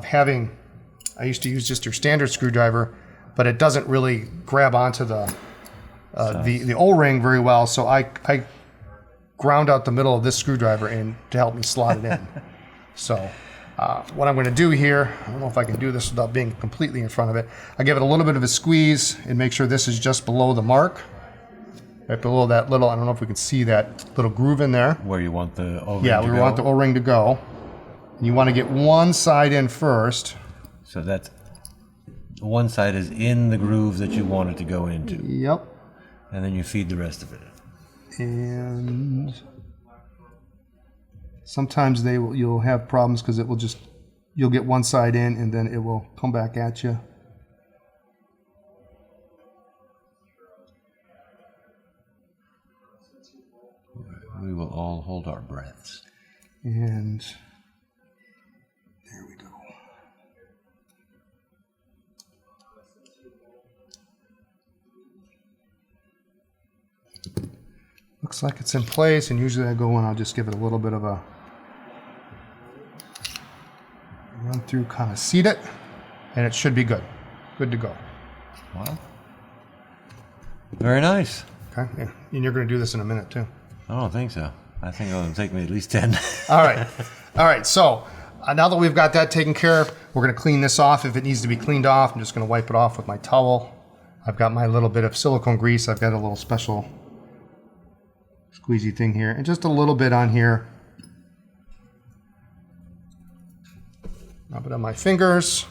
Speaker 2: having, I used to use just your standard screwdriver, but it doesn't really grab onto the O-ring very well, so I ground out the middle of this screwdriver to help me slot it in. So what I'm going to do here, I don't know if I can do this without being completely in front of it. I give it a little bit of a squeeze and make sure this is just below the mark. Right below that little, I don't know if we can see that little groove in there.
Speaker 1: Where you want the O-ring
Speaker 2: to go? Yeah, we want the O-ring to go. And you want to get one side in first.
Speaker 1: So that's, one side is in the groove that you want it to go into.
Speaker 2: Yep.
Speaker 1: And then you feed the rest of it.
Speaker 2: And sometimes you'll have problems because you'll get one side in and then it will come back at you.
Speaker 1: We will all hold our breaths.
Speaker 2: And there we go. Looks like it's in place, and usually I go and I'll just give it a little bit of a run through, kind of seat it, and it should be good. Good to go.
Speaker 1: Wow. Very nice.
Speaker 2: Okay, yeah. And you're going to do this in a minute too.
Speaker 1: I don't think so. I think it'll take me at least 10.
Speaker 2: All right. So now that we've got that taken care of, we're going to clean this off. If it needs to be cleaned off, I'm just going to wipe it off with my towel. I've got my little bit of silicone grease. I've got a little special squeezy thing here, and just a little bit on here. Rub it on my fingers,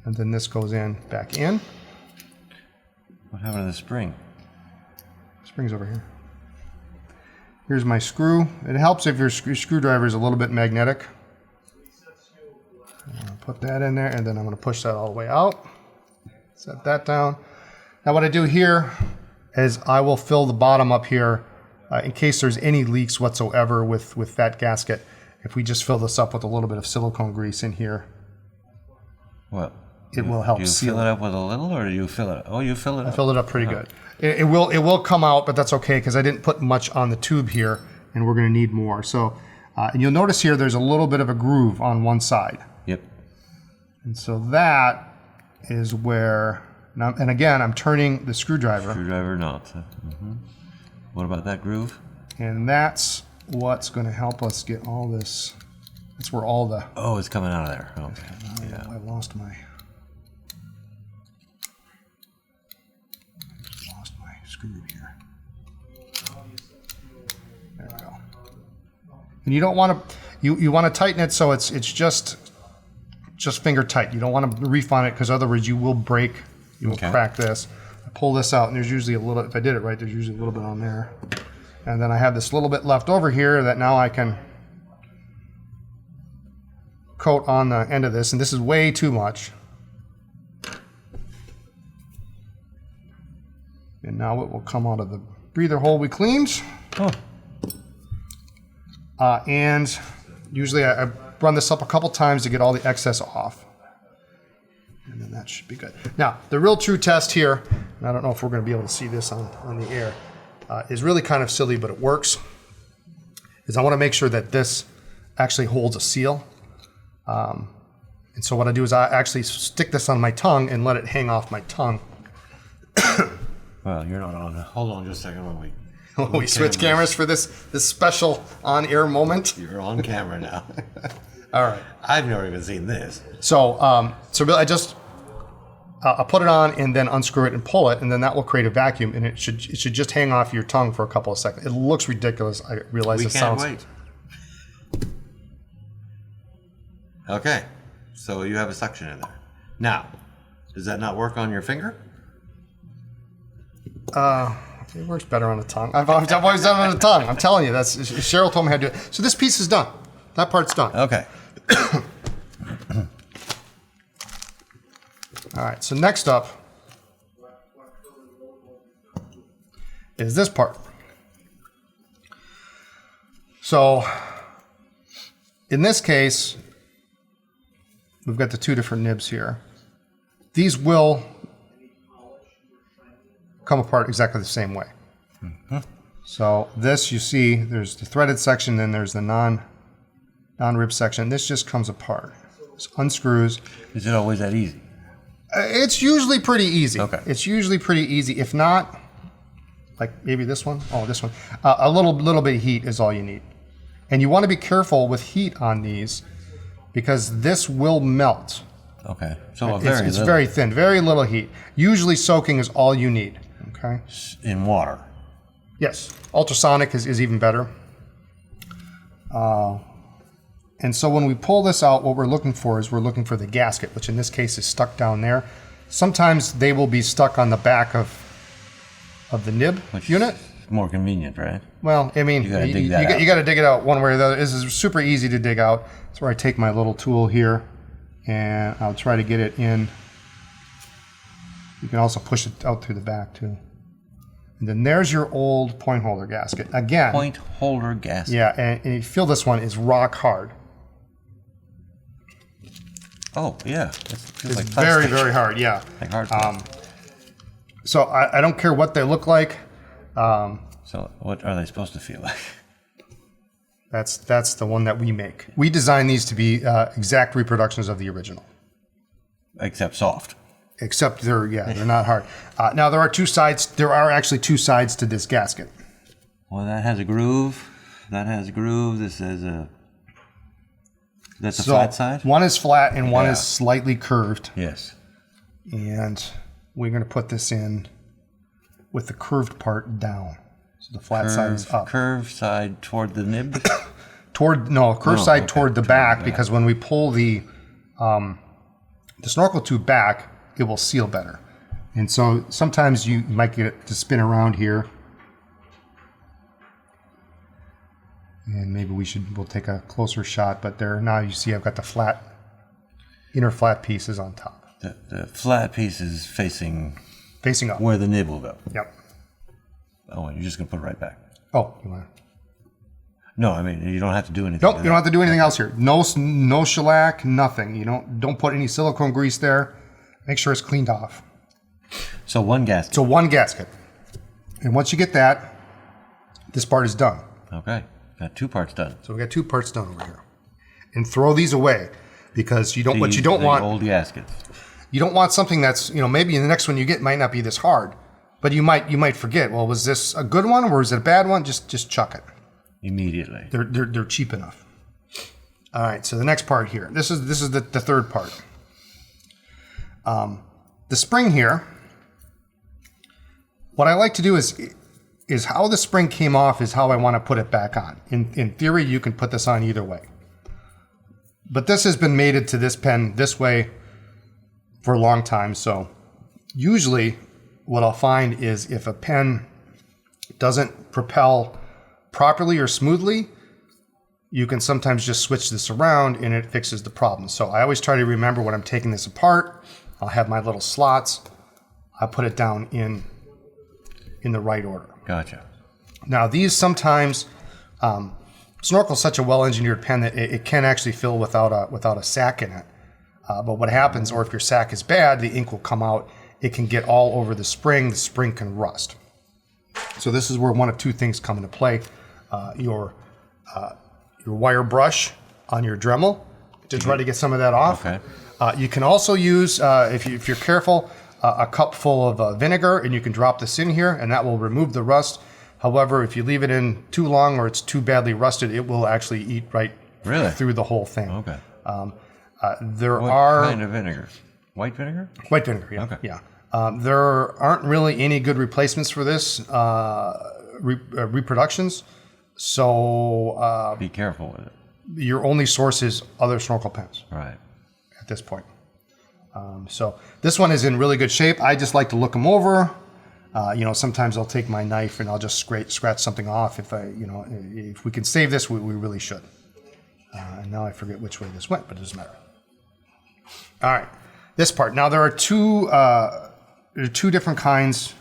Speaker 2: and then this goes back in.
Speaker 1: What happened to the spring?
Speaker 2: Spring's over here. Here's my screw. It helps if your screwdriver is a little bit magnetic. I'm gonna put that in there, and then I'm going to push that all the way out. Set that down. Now what I do here is I will fill the bottom up here in case there's any leaks whatsoever with that gasket. If we just fill this up with a little bit of silicone grease in here,
Speaker 1: what?
Speaker 2: It will help seal.
Speaker 1: Do you fill it up with a little, or do you fill it up? Oh, you fill it up.
Speaker 2: I filled it up pretty good. It will come out, but that's okay because I didn't put much on the tube here, and we're going to need more. So, and you'll notice here there's a little bit of a groove on one side.
Speaker 1: Yep.
Speaker 2: And so that is where, and again, I'm turning the screwdriver.
Speaker 1: Screwdriver knots. What about that groove?
Speaker 2: And that's what's going to help us get all this. That's where all the.
Speaker 1: Oh, it's coming out of there. Okay.
Speaker 2: Yeah. I lost my screw here. There we go. And you don't want to. You want to tighten it so it's just finger tight. You don't want to reef on it because otherwise you will break. You will crack this. I pull this out, and there's usually a little. If I did it right, there's usually a little bit on there. And then I have this little bit left over here that now I can coat on the end of this, and this is way too much. And now it will come out of the breather hole we cleaned.
Speaker 1: Oh.
Speaker 2: And usually I run this up a couple times to get all the excess off. And then that should be good. Now, the real true test here, and I don't know if we're going to be able to see this on the air, is really kind of silly, but it works, is I want to make sure that this actually holds a seal. And so what I do is I actually stick this on my tongue and let it hang off my tongue.
Speaker 1: Well, you're not on. Hold on just a second when
Speaker 2: we switch cameras for this special on-air moment.
Speaker 1: You're on camera now.
Speaker 2: All right.
Speaker 1: I've never even seen this.
Speaker 2: So, really, I just I'll put it on and then unscrew it and pull it, and then that will create a vacuum, and it should just hang off your tongue for a couple of seconds. It looks ridiculous. I realize it sounds.
Speaker 1: We can't wait. Okay, so you have a suction in there. Now, does that not work on your finger?
Speaker 2: It works better on the tongue. I've always done it on the tongue. I'm telling you, that's Cheryl told me how to do it. So this piece is done. That part's done.
Speaker 1: Okay.
Speaker 2: All right. So next up is this part. So in this case, we've got the two different nibs here. These will come apart exactly the same way. Mm-hmm. So this, you see, there's the threaded section, then there's the non-rib section. This just comes apart. This unscrews.
Speaker 1: Is it always that easy?
Speaker 2: It's usually pretty easy.
Speaker 1: Okay.
Speaker 2: It's usually pretty easy. If not, like maybe this one. Oh, this one. A little bit of heat is all you need. And you want to be careful with heat on these because this will melt.
Speaker 1: Okay. So
Speaker 2: it's very thin, very little heat. Usually soaking is all you need. Okay.
Speaker 1: In water.
Speaker 2: Yes. Ultrasonic is even better. And so when we pull this out, what we're looking for is we're looking for the gasket, which in this case is stuck down there. Sometimes they will be stuck on the back of the nib unit.
Speaker 1: More convenient, right?
Speaker 2: Well, I mean,
Speaker 1: you got to
Speaker 2: dig it out one way or the other. This is super easy to dig out. That's where I take my little tool here, and I'll try to get it in. You can also push it out through the back too. And then there's your old point holder gasket. Again.
Speaker 1: Point holder gasket.
Speaker 2: Yeah, and you feel this one is rock hard.
Speaker 1: Oh, yeah.
Speaker 2: It's like very, very hard, yeah.
Speaker 1: Like hard.
Speaker 2: So I don't care what they look like.
Speaker 1: So what are they supposed to feel like?
Speaker 2: That's the one that we make. We design these to be exact reproductions of the original.
Speaker 1: Except soft.
Speaker 2: Except they're not hard. Now there are two sides. There are actually two sides to this gasket.
Speaker 1: Well, that has a groove. That has a groove. This is a. That's a flat side.
Speaker 2: One is flat and one is slightly curved.
Speaker 1: Yes.
Speaker 2: And we're going to put this in with the curved part down. So the flat side is up.
Speaker 1: Curved side toward the nib.
Speaker 2: Curved side toward the back, because when we pull the snorkel tube back, it will seal better. And so sometimes you might get it to spin around here. And maybe we'll take a closer shot, but there now you see I've got the inner flat pieces on top.
Speaker 1: The flat piece is facing
Speaker 2: up.
Speaker 1: Where the nib will go.
Speaker 2: Yep.
Speaker 1: Oh, and you're just going to put it right back.
Speaker 2: Oh, you want to?
Speaker 1: No, I mean, you don't have to do anything.
Speaker 2: Nope, you don't have to do anything else here. No shellac, nothing. You don't put any silicone grease there. Make sure it's cleaned off.
Speaker 1: So one gasket.
Speaker 2: So one gasket. And once you get that, this part is done.
Speaker 1: Okay. Got two parts done.
Speaker 2: So we got two parts done over here. And throw these away because you don't want
Speaker 1: old gaskets.
Speaker 2: You don't want something that's, maybe the next one you get might not be this hard, but you might forget, well, was this a good one or was it a bad one? Just chuck it.
Speaker 1: Immediately.
Speaker 2: They're cheap enough. All right, so the next part here. This is the third part. The spring here, what I like to do is how the spring came off is how I want to put it back on. In theory, you can put this on either way. But this has been mated to this pen this way for a long time. So usually what I'll find is if a pen doesn't propel properly or smoothly, you can sometimes just switch this around and it fixes the problem. So I always try to remember when I'm taking this apart, I'll have my little slots. I put it down in the right order.
Speaker 1: Gotcha.
Speaker 2: Now these sometimes, Snorkel's such a well-engineered pen that it can actually fill without a sack in it. But what happens, or if your sack is bad, the ink will come out. It can get all over the spring can rust. So this is where one of two things come into play. Your wire brush on your Dremel to try to get some of that off.
Speaker 1: Okay.
Speaker 2: You can also use, if you're careful, a cup full of vinegar, and you can drop this in here, and that will remove the rust. However, if you leave it in too long or it's too badly rusted, it will actually eat right through the whole thing.
Speaker 1: Okay.
Speaker 2: What
Speaker 1: kind of vinegar? White vinegar?
Speaker 2: White vinegar, yeah.
Speaker 1: Okay.
Speaker 2: Yeah. There aren't really any good replacements for this reproductions, so
Speaker 1: be careful with it.
Speaker 2: Your only source is other Snorkel pens.
Speaker 1: Right.
Speaker 2: At this point. So this one is in really good shape. I just like to look them over. Sometimes I'll take my knife and I'll just scratch something off. If we can save this, we really should. And now I forget which way this went, but it doesn't matter. All right, this part. Now there are two different kinds,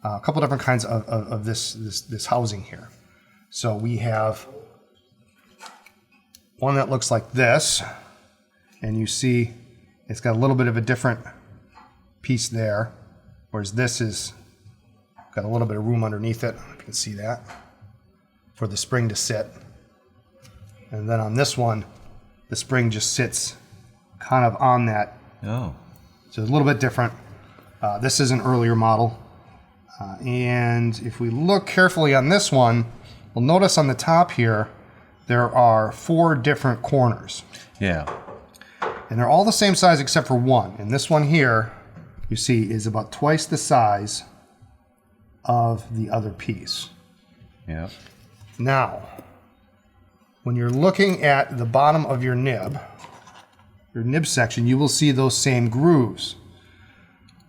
Speaker 2: a couple different kinds of this housing here. So we have one that looks like this, and you see it's got a little bit of a different piece there, whereas this is got a little bit of room underneath it. If you can see that, for the spring to sit. And then on this one, the spring just sits kind of on that.
Speaker 1: Oh.
Speaker 2: So it's a little bit different. This is an earlier model. And if we look carefully on this one, we'll notice on the top here, there are 4 different corners.
Speaker 1: Yeah.
Speaker 2: And they're all the same size except for one. And this one here, you see, is about twice the size of the other piece.
Speaker 1: Yeah.
Speaker 2: Now, when you're looking at the bottom of your nib section, you will see those same grooves.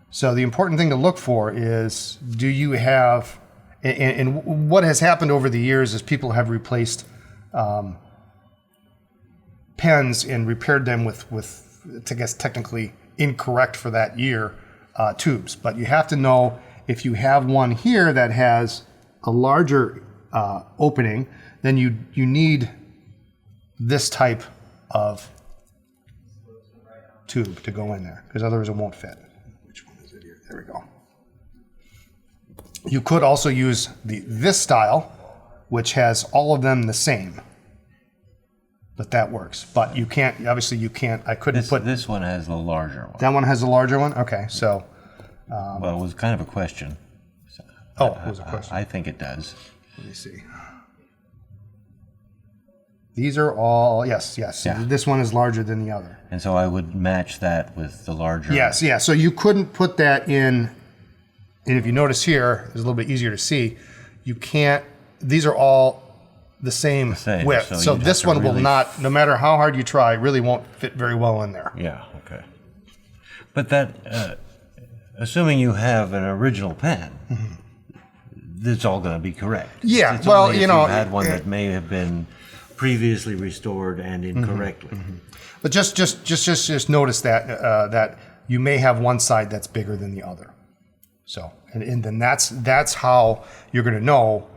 Speaker 2: So the important thing to look for is, do you have, and what has happened over the years is people have replaced pens and repaired them with I guess technically incorrect for that year tubes. But you have to know, if you have one here that has a larger opening, then you need this type of tube to go in there, because otherwise it won't fit. Which one is it here? There we go. You could also use this style, which has all of them the same. But that works. But you can't, obviously you can't, I couldn't put...
Speaker 1: This one has the larger one.
Speaker 2: That one has the larger one? Okay, so...
Speaker 1: well, it was kind of a question.
Speaker 2: It was a question.
Speaker 1: I think it does.
Speaker 2: Let me see. These are all, yes.
Speaker 1: Yeah.
Speaker 2: This one is larger than the other.
Speaker 1: And so I would match that with the larger.
Speaker 2: Yes, yeah. So you couldn't put that in, and if you notice here, it's a little bit easier to see. You can't, these are all the same width. So this one will not, no matter how hard you try, really won't fit very well in there.
Speaker 1: Yeah, okay. But that, assuming you have an original pen, it's all going to be correct.
Speaker 2: Yeah,
Speaker 1: it's
Speaker 2: well,
Speaker 1: only if
Speaker 2: you know,
Speaker 1: you had one that may have been previously restored and incorrectly.
Speaker 2: But just notice that that you may have one side that's bigger than the other. So, and then that's how you're going to know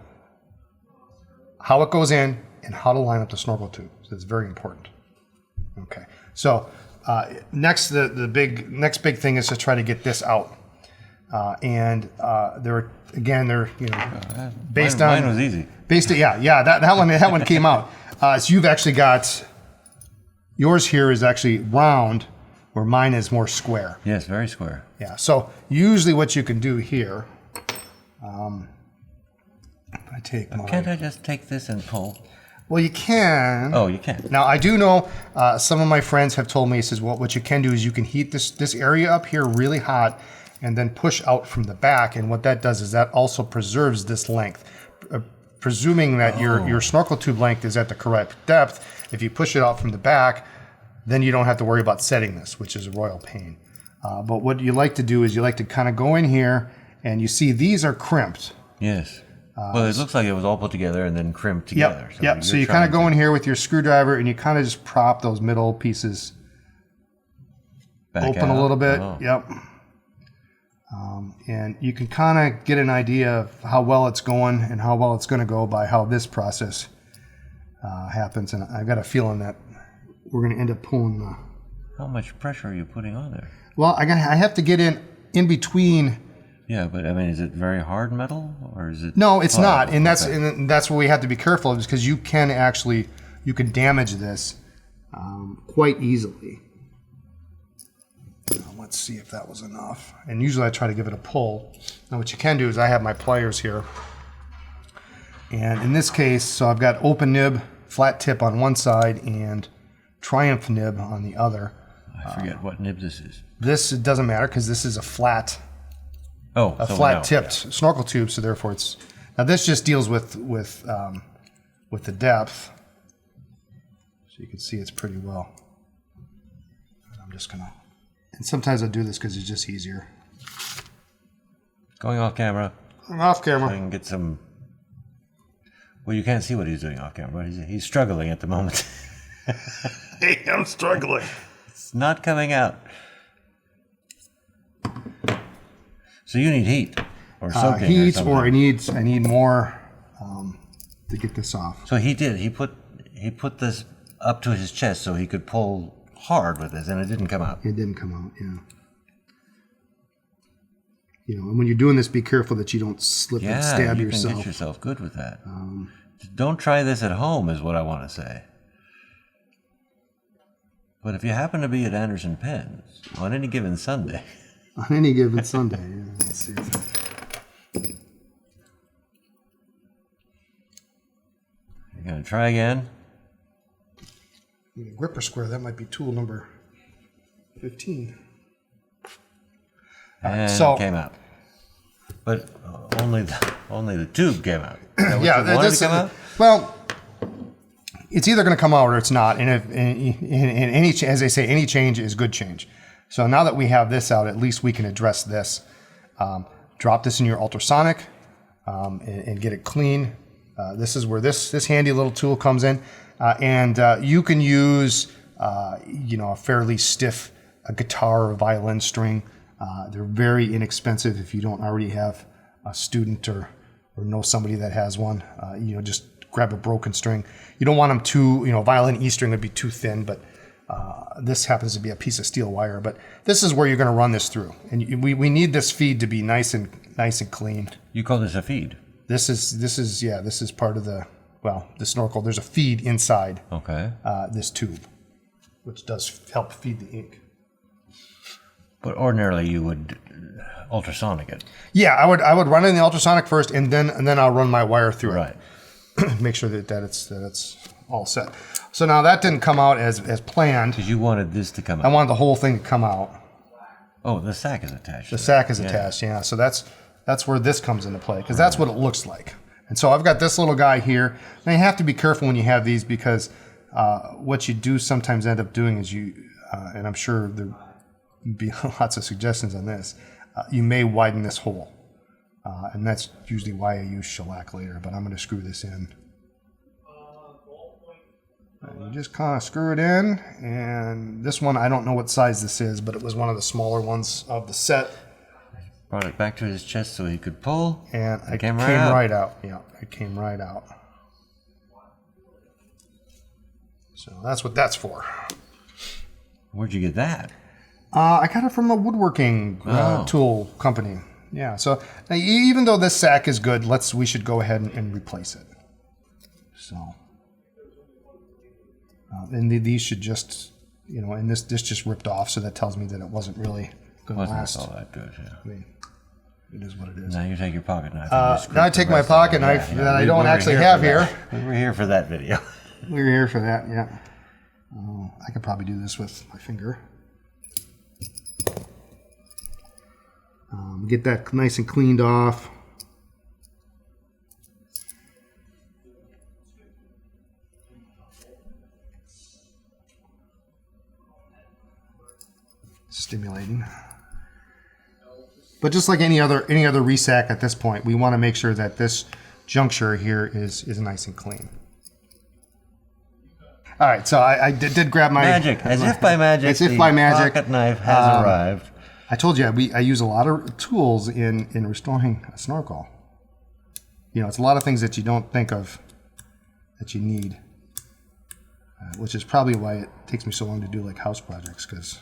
Speaker 2: how it goes in and how to line up the snorkel tube. So it's very important. Okay. So next, the next big thing is to try to get this out. They're based on,
Speaker 1: mine was easy.
Speaker 2: That one came out. So you've actually got, yours here is actually round, where mine is more square.
Speaker 1: Yes, very square.
Speaker 2: Yeah. So usually what you can do here, I take mine.
Speaker 1: Can't I just take this and pull?
Speaker 2: Well, you can.
Speaker 1: Oh, you can.
Speaker 2: Now, I do know some of my friends have told me, says, well, what you can do is you can heat this area up here really hot and then push out from the back. And what that does is that also preserves this length. Presuming that your snorkel tube length is at the correct depth, if you push it out from the back, then you don't have to worry about setting this, which is a royal pain. But what you like to do is you like to kind of go in here, and you see these are crimped.
Speaker 1: Yes. Well, it looks like it was all put together and then crimped together.
Speaker 2: Yep, yep. So you kind of go in here with your screwdriver and you kind of just prop those middle pieces
Speaker 1: back
Speaker 2: open
Speaker 1: out.
Speaker 2: a little bit.
Speaker 1: Oh.
Speaker 2: Yep. And you can kind of get an idea of how well it's going and how well it's going to go by how this process happens. And I've got a feeling that we're going to end up pulling the...
Speaker 1: How much pressure are you putting on there?
Speaker 2: Well, I have to get in between...
Speaker 1: Yeah, but I mean, is it very hard metal or is it?
Speaker 2: No, it's not, and
Speaker 1: okay.
Speaker 2: that's what we have to be careful of, because you can damage this quite easily. Now, let's see if that was enough. And usually I try to give it a pull. Now what you can do is I have my pliers here, and in this case, so I've got open nib, flat tip on one side, and Triumph nib on the other.
Speaker 1: I forget what nib this is.
Speaker 2: This, it doesn't matter because this is a flat.
Speaker 1: Oh,
Speaker 2: A flat-tipped snorkel tube, so therefore it's... Now this just deals with the depth. So you can see it's pretty well. And I'm just gonna... And sometimes I do this because it's just easier.
Speaker 1: Going off camera.
Speaker 2: I'm off
Speaker 1: So I
Speaker 2: camera.
Speaker 1: can get some... Well, you can't see what he's doing off camera, but he's struggling at the moment.
Speaker 2: Hey, I'm struggling.
Speaker 1: It's not coming out. So you need heat or soaking
Speaker 2: Heat,
Speaker 1: or
Speaker 2: or
Speaker 1: something.
Speaker 2: I need more to get this off.
Speaker 1: So he did. He put this up to his chest so he could pull hard with this, and it didn't come out.
Speaker 2: It didn't come out, yeah. You know, and when you're doing this, be careful that you don't slip and stab
Speaker 1: you
Speaker 2: yourself.
Speaker 1: can get yourself good with that. Don't try this at home, is what I want to say. But if you happen to be at Anderson Pens on any given Sunday.
Speaker 2: On any given Sunday, yeah. Let's see.
Speaker 1: You're going to try again.
Speaker 2: Gripper square, that might be tool number 15.
Speaker 1: And
Speaker 2: so-
Speaker 1: it came out. But only the tube came out. Is that what
Speaker 2: Yeah,
Speaker 1: you wanted to come out?
Speaker 2: Well, it's either going to come out or it's not. And if any, as they say, any change is good change. So now that we have this out, at least we can address this. Drop this in your ultrasonic and get it clean. This is where this handy little tool comes in, and you can use a fairly stiff guitar or violin string. They're very inexpensive if you don't already have a student or know somebody that has one. Just grab a broken string. You don't want them too, violin E string would be too thin, but this happens to be a piece of steel wire. But this is where you're going to run this through, and we need this feed to be nice and clean.
Speaker 1: You call this a feed?
Speaker 2: This is part of the snorkel. There's a feed inside this tube, which does help feed the ink.
Speaker 1: But ordinarily you would ultrasonic it.
Speaker 2: Yeah, I would run it in the ultrasonic first, and then I'll run my wire through
Speaker 1: Right.
Speaker 2: it. Make sure that it's all set. So now that didn't come out as planned.
Speaker 1: Because you wanted this to come out.
Speaker 2: I wanted the whole thing to come out.
Speaker 1: Oh, the sack is attached.
Speaker 2: The sack is attached, yeah. So that's where this comes into play, because that's what it looks like. And so I've got this little guy here. Now you have to be careful when you have these, because what you do sometimes end up doing is and I'm sure there'll be lots of suggestions on this, you may widen this hole. And that's usually why I use shellac later, but I'm going to screw this in. And you just kind of screw it in, and this one, I don't know what size this is, but it was one of the smaller ones of the set.
Speaker 1: Brought it back to his chest so he could pull.
Speaker 2: And it came
Speaker 1: right
Speaker 2: right out. Yeah, it came right out. So that's what that's for.
Speaker 1: Where'd you get that?
Speaker 2: I got it from a woodworking tool company. Yeah, so even though this sack is good, we should go ahead and replace it. So, and these should just, and this just ripped off, so that tells me that it wasn't really going to last.
Speaker 1: Wasn't all that good, yeah.
Speaker 2: I mean, it is what it is.
Speaker 1: Now you take your pocket knife. And just
Speaker 2: Now I
Speaker 1: grip
Speaker 2: take
Speaker 1: the
Speaker 2: my
Speaker 1: rest of
Speaker 2: pocket
Speaker 1: it.
Speaker 2: knife
Speaker 1: Yeah,
Speaker 2: that I
Speaker 1: we
Speaker 2: don't
Speaker 1: were
Speaker 2: actually
Speaker 1: here
Speaker 2: have
Speaker 1: for
Speaker 2: here.
Speaker 1: that. We were here for that video.
Speaker 2: We were here for that, yeah. I could probably do this with my finger. Get that nice and cleaned off. Stimulating. But just like any other resack at this point, we want to make sure that this juncture here is nice and clean. All right, so I did grab my
Speaker 1: magic, as if by magic.
Speaker 2: As if by magic,
Speaker 1: pocket knife has arrived.
Speaker 2: I told you I use a lot of tools in restoring a snorkel. You know, it's a lot of things that you don't think of that you need, which is probably why it takes me so long to do like house projects, because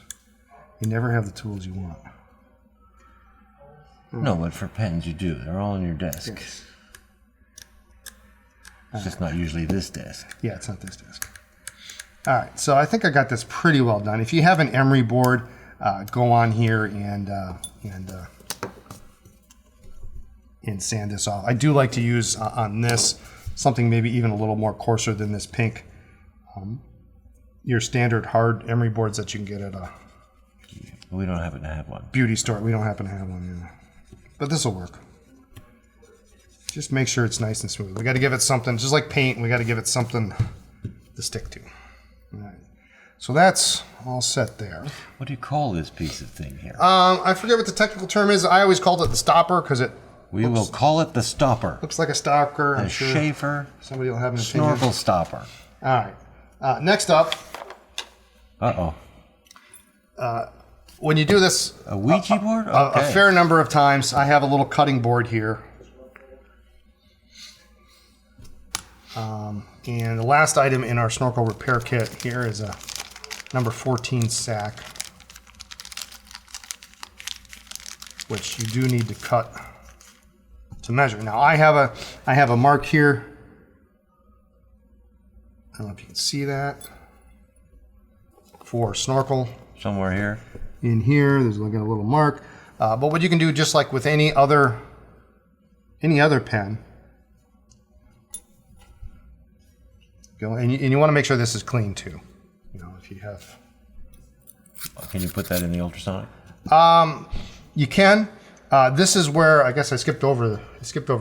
Speaker 2: you never have the tools you want.
Speaker 1: No, but for pens you do. They're all on your desk.
Speaker 2: Yes.
Speaker 1: It's just not usually this desk.
Speaker 2: Yeah, it's not this desk. All right, so I think I got this pretty well done. If you have an emery board, go on here and sand this off. I do like to use on this something maybe even a little more coarser than this pink. Your standard hard emery boards that you can get at a
Speaker 1: We don't happen to have one.
Speaker 2: beauty store. We don't happen to have one either. But this will work. Just make sure it's nice and smooth. We got to give it something, just like paint, we got to give it something to stick to. All right. So that's all set there.
Speaker 1: What do you call this piece of thing here?
Speaker 2: I forget what the technical term is. I always called it the stopper because it
Speaker 1: We will call it the stopper.
Speaker 2: looks like a stopper.
Speaker 1: A
Speaker 2: I'm sure
Speaker 1: Sheaffer
Speaker 2: somebody will have an opinion.
Speaker 1: snorkel stopper.
Speaker 2: All right. Next up,
Speaker 1: Uh-oh.
Speaker 2: when you do this
Speaker 1: A Ouija board?
Speaker 2: a
Speaker 1: Okay.
Speaker 2: fair number of times, I have a little cutting board here. And the last item in our snorkel repair kit here is a number 14 sack, which you do need to cut to measure. Now I have a mark here. I don't know if you can see that, for snorkel.
Speaker 1: Somewhere here.
Speaker 2: In here, there's like a little mark. But what you can do, just like with any other pen, go and you want to make sure this is clean too. You know, if you have,
Speaker 1: Can you put that in the ultrasonic?
Speaker 2: you can. This is where I guess I skipped over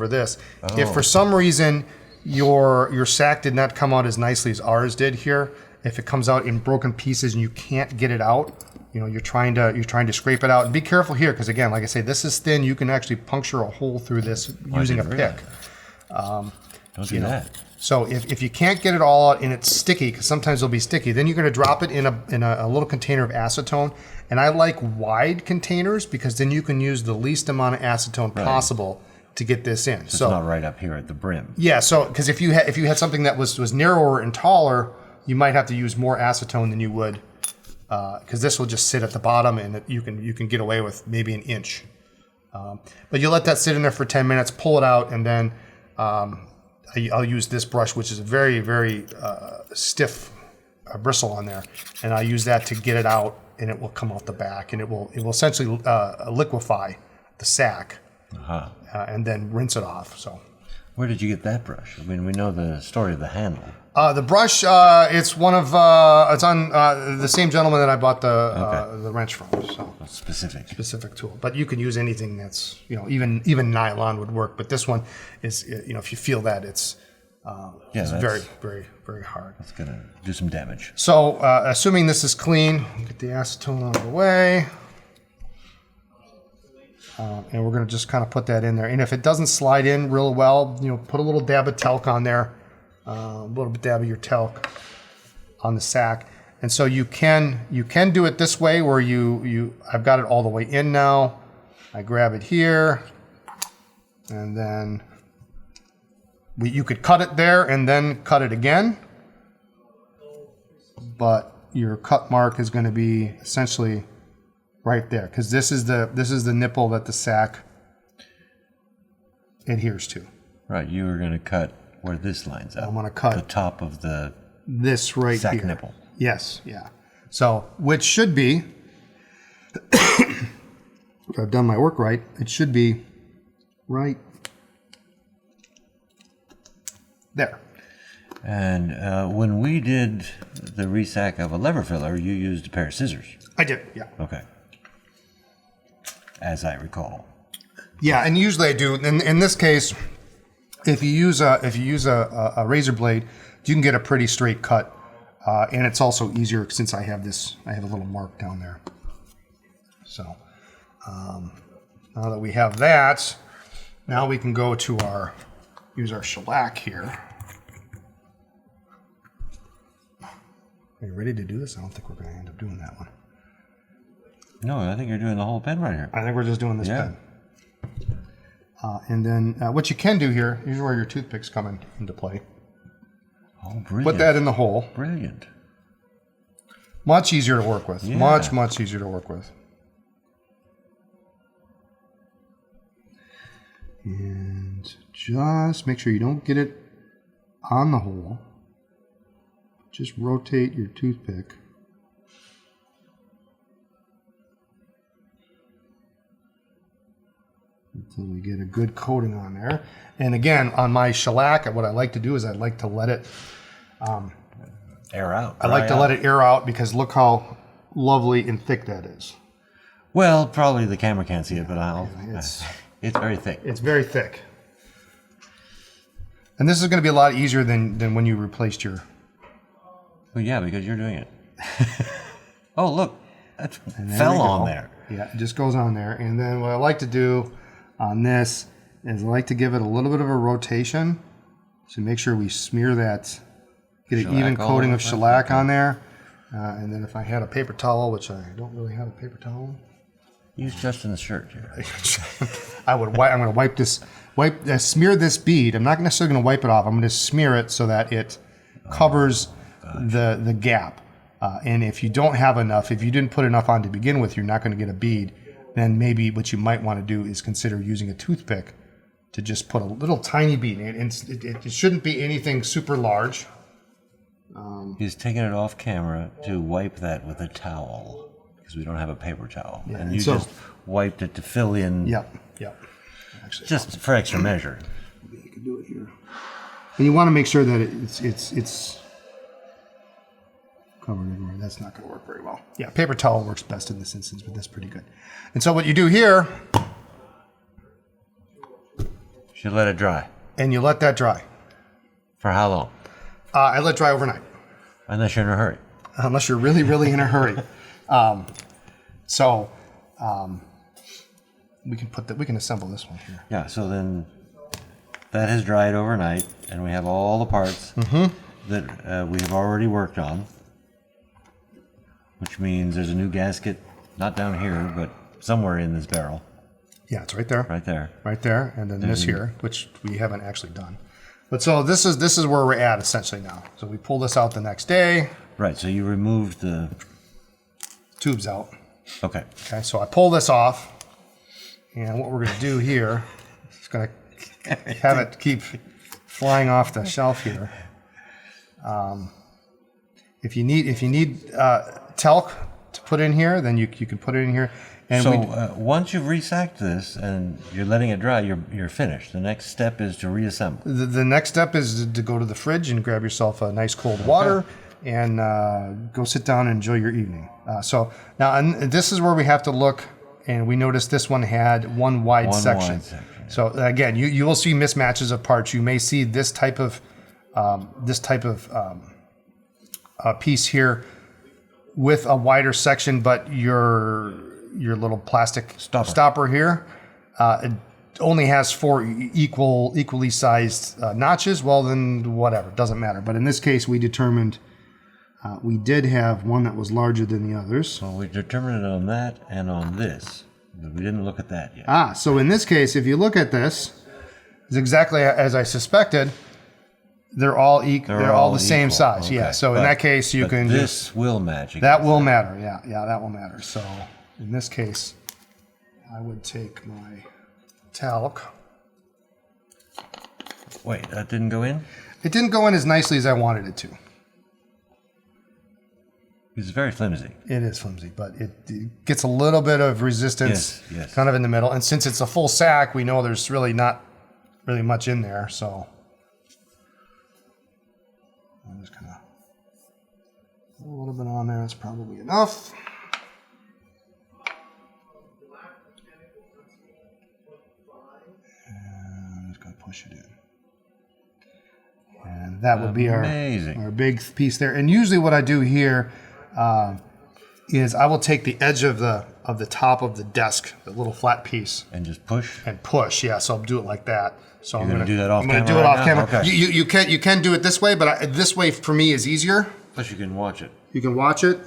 Speaker 2: this.
Speaker 1: Oh.
Speaker 2: If for some reason your sack did not come out as nicely as ours did here, if it comes out in broken pieces and you can't get it out, you know, you're trying to scrape it out. And be careful here, because again, like I say, this is thin. You can actually puncture a hole through this using a pick.
Speaker 1: Don't do that.
Speaker 2: So if you can't get it all out and it's sticky, because sometimes it'll be sticky, then you're going to drop it in a little container of acetone. And I like wide containers because then you can use the least amount of acetone possible to get this in.
Speaker 1: It's not right up here at the brim.
Speaker 2: Yeah, so because if you had something that was narrower and taller, you might have to use more acetone than you would, because this will just sit at the bottom and you can get away with maybe an inch. But you let that sit in there for 10 minutes, pull it out, and then I'll use this brush, which is a very, very stiff bristle on there, and I'll use that to get it out, and it will come off the back, and it will essentially liquefy the sack, and then rinse it off. So,
Speaker 1: Where did you get that brush? I mean, we know the story of the handle.
Speaker 2: the brush, it's one of it's on the same gentleman that I bought the wrench from. So specific tool, but you can use anything that's, you know, even nylon would work. But this one is, you know, if you feel that it's very, very, very hard.
Speaker 1: It's gonna do some damage.
Speaker 2: So assuming this is clean, get the acetone out of the way, and we're gonna just kind of put that in there. And if it doesn't slide in real well, you know, put a little dab of talc on there. A little dab of your talc on the sack, and so you can do it this way where I've got it all the way in now. I grab it here, and then you could cut it there and then cut it again, but your cut mark is going to be essentially right there, because this is the nipple that the sack adheres to.
Speaker 1: Right, you were gonna cut where this lines up.
Speaker 2: I'm going to cut
Speaker 1: the top of the
Speaker 2: this right
Speaker 1: sack
Speaker 2: here.
Speaker 1: nipple.
Speaker 2: Yes, yeah. So, which should be, if I've done my work right, it should be right there.
Speaker 1: And when we did the resack of a lever filler, you used a pair of scissors.
Speaker 2: I did, yeah.
Speaker 1: Okay. As I recall.
Speaker 2: Yeah, and usually I do. In this case, if you use a razor blade, you can get a pretty straight cut, and it's also easier since I have a little mark down there. So now that we have that, now we can go to our use our shellac here. Are you ready to do this? I don't think we're going to end up doing that one.
Speaker 1: No, I think you're doing the whole pen right here.
Speaker 2: I think we're just doing this pen. And then what you can do here, here's where your toothpicks come into play.
Speaker 1: Oh, brilliant.
Speaker 2: Put that in the hole.
Speaker 1: Brilliant.
Speaker 2: Much easier to work with.
Speaker 1: Yeah.
Speaker 2: Much easier to work with. And just make sure you don't get it on the hole. Just rotate your toothpick. Until we get a good coating on there. And again, on my shellac, what I like to do is I like to let it
Speaker 1: air out.
Speaker 2: I like to let it air out because look how lovely and thick that is.
Speaker 1: Well, probably the camera can't see it, but
Speaker 2: It's
Speaker 1: very thick.
Speaker 2: It's very thick. And this is going to be a lot easier than when you replaced your...
Speaker 1: Well, yeah, because you're doing it. Oh, look. That
Speaker 2: There
Speaker 1: fell
Speaker 2: we go.
Speaker 1: on there.
Speaker 2: Yeah, it just goes on there. And then what I like to do on this is I like to give it a little bit of a rotation to make sure we smear that, get an even coating of shellac on there. And then if I had a paper towel, which I don't really have a paper towel.
Speaker 1: Use Justin's shirt here.
Speaker 2: I'm going to wipe this, smear this bead. I'm not necessarily going to wipe it off. I'm going to smear it so that it covers the gap. And if you don't have enough, if you didn't put enough on to begin with, you're not going to get a bead. Then maybe what you might want to do is consider using a toothpick to just put a little tiny bead. It shouldn't be anything super large.
Speaker 1: He's taking it off camera to wipe that with a towel because we don't have a paper towel.
Speaker 2: Yeah,
Speaker 1: and you just wiped it to fill in.
Speaker 2: Yep. Actually,
Speaker 1: just for extra measure.
Speaker 2: You can do it here. And you want to make sure that it's covered everywhere. That's not going to work very well. Yeah, paper towel works best in this instance, but that's pretty good. And so what you do here...
Speaker 1: Should let it dry.
Speaker 2: And you let that dry.
Speaker 1: For how long?
Speaker 2: I let it dry overnight.
Speaker 1: Unless you're in a hurry.
Speaker 2: Unless you're really, really in a hurry. We can assemble this one here.
Speaker 1: Yeah, so then that has dried overnight, and we have all the parts that we have already worked on, which means there's a new gasket, not down here, but somewhere in this barrel.
Speaker 2: Yeah, it's right there.
Speaker 1: Right there.
Speaker 2: Right there, and then this here, which we haven't actually done. But so this is where we're at essentially now. So we pull this out the next day.
Speaker 1: Right, so you removed the
Speaker 2: tubes out.
Speaker 1: Okay.
Speaker 2: Okay, so I pull this off, and what we're going to do here is going to have it keep flying off the shelf here. If you need talc to put in here, then you can put it in here. And
Speaker 1: so once you've resacked this and you're letting it dry, you're finished. The next step is to reassemble.
Speaker 2: The next step is to go to the fridge and grab yourself a nice cold water and go sit down and enjoy your evening. So now and this is where we have to look, and we noticed this one had one wide section.
Speaker 1: Yeah.
Speaker 2: So again, you will see mismatches of parts. You may see this type of piece here with a wider section, but your little plastic stopper here, it only has 4 equally sized notches. Well, then whatever, doesn't matter. But in this case, we determined we did have one that was larger than the others.
Speaker 1: So we determined it on that and on this, but we didn't look at that yet.
Speaker 2: So in this case, if you look at this, it's exactly as I suspected. They're all equal. They're all the same size. Okay. Yeah. So in that case, you can
Speaker 1: this will match.
Speaker 2: That will matter. Yeah, that will matter. So in this case, I would take my talc.
Speaker 1: Wait, that didn't go in?
Speaker 2: It didn't go in as nicely as I wanted it to.
Speaker 1: It's very flimsy.
Speaker 2: It is flimsy, but it gets a little bit of resistance kind of in the middle. And since it's a full sack, we know there's really not really much in there. So I'm just going to put a little bit on there. That's probably enough. And I'm just going to push it in. And that would be our big piece there. And usually what I do here is I will take the edge of the top of the desk, the little flat piece,
Speaker 1: And just push.
Speaker 2: and push. Yeah, so I'll do it like that. So I'm
Speaker 1: gonna do that off
Speaker 2: I'm going to do
Speaker 1: camera
Speaker 2: it
Speaker 1: right
Speaker 2: off
Speaker 1: now?
Speaker 2: camera.
Speaker 1: Okay.
Speaker 2: You can do it this way, but this way for me is easier.
Speaker 1: Plus you can watch it.
Speaker 2: You can watch it.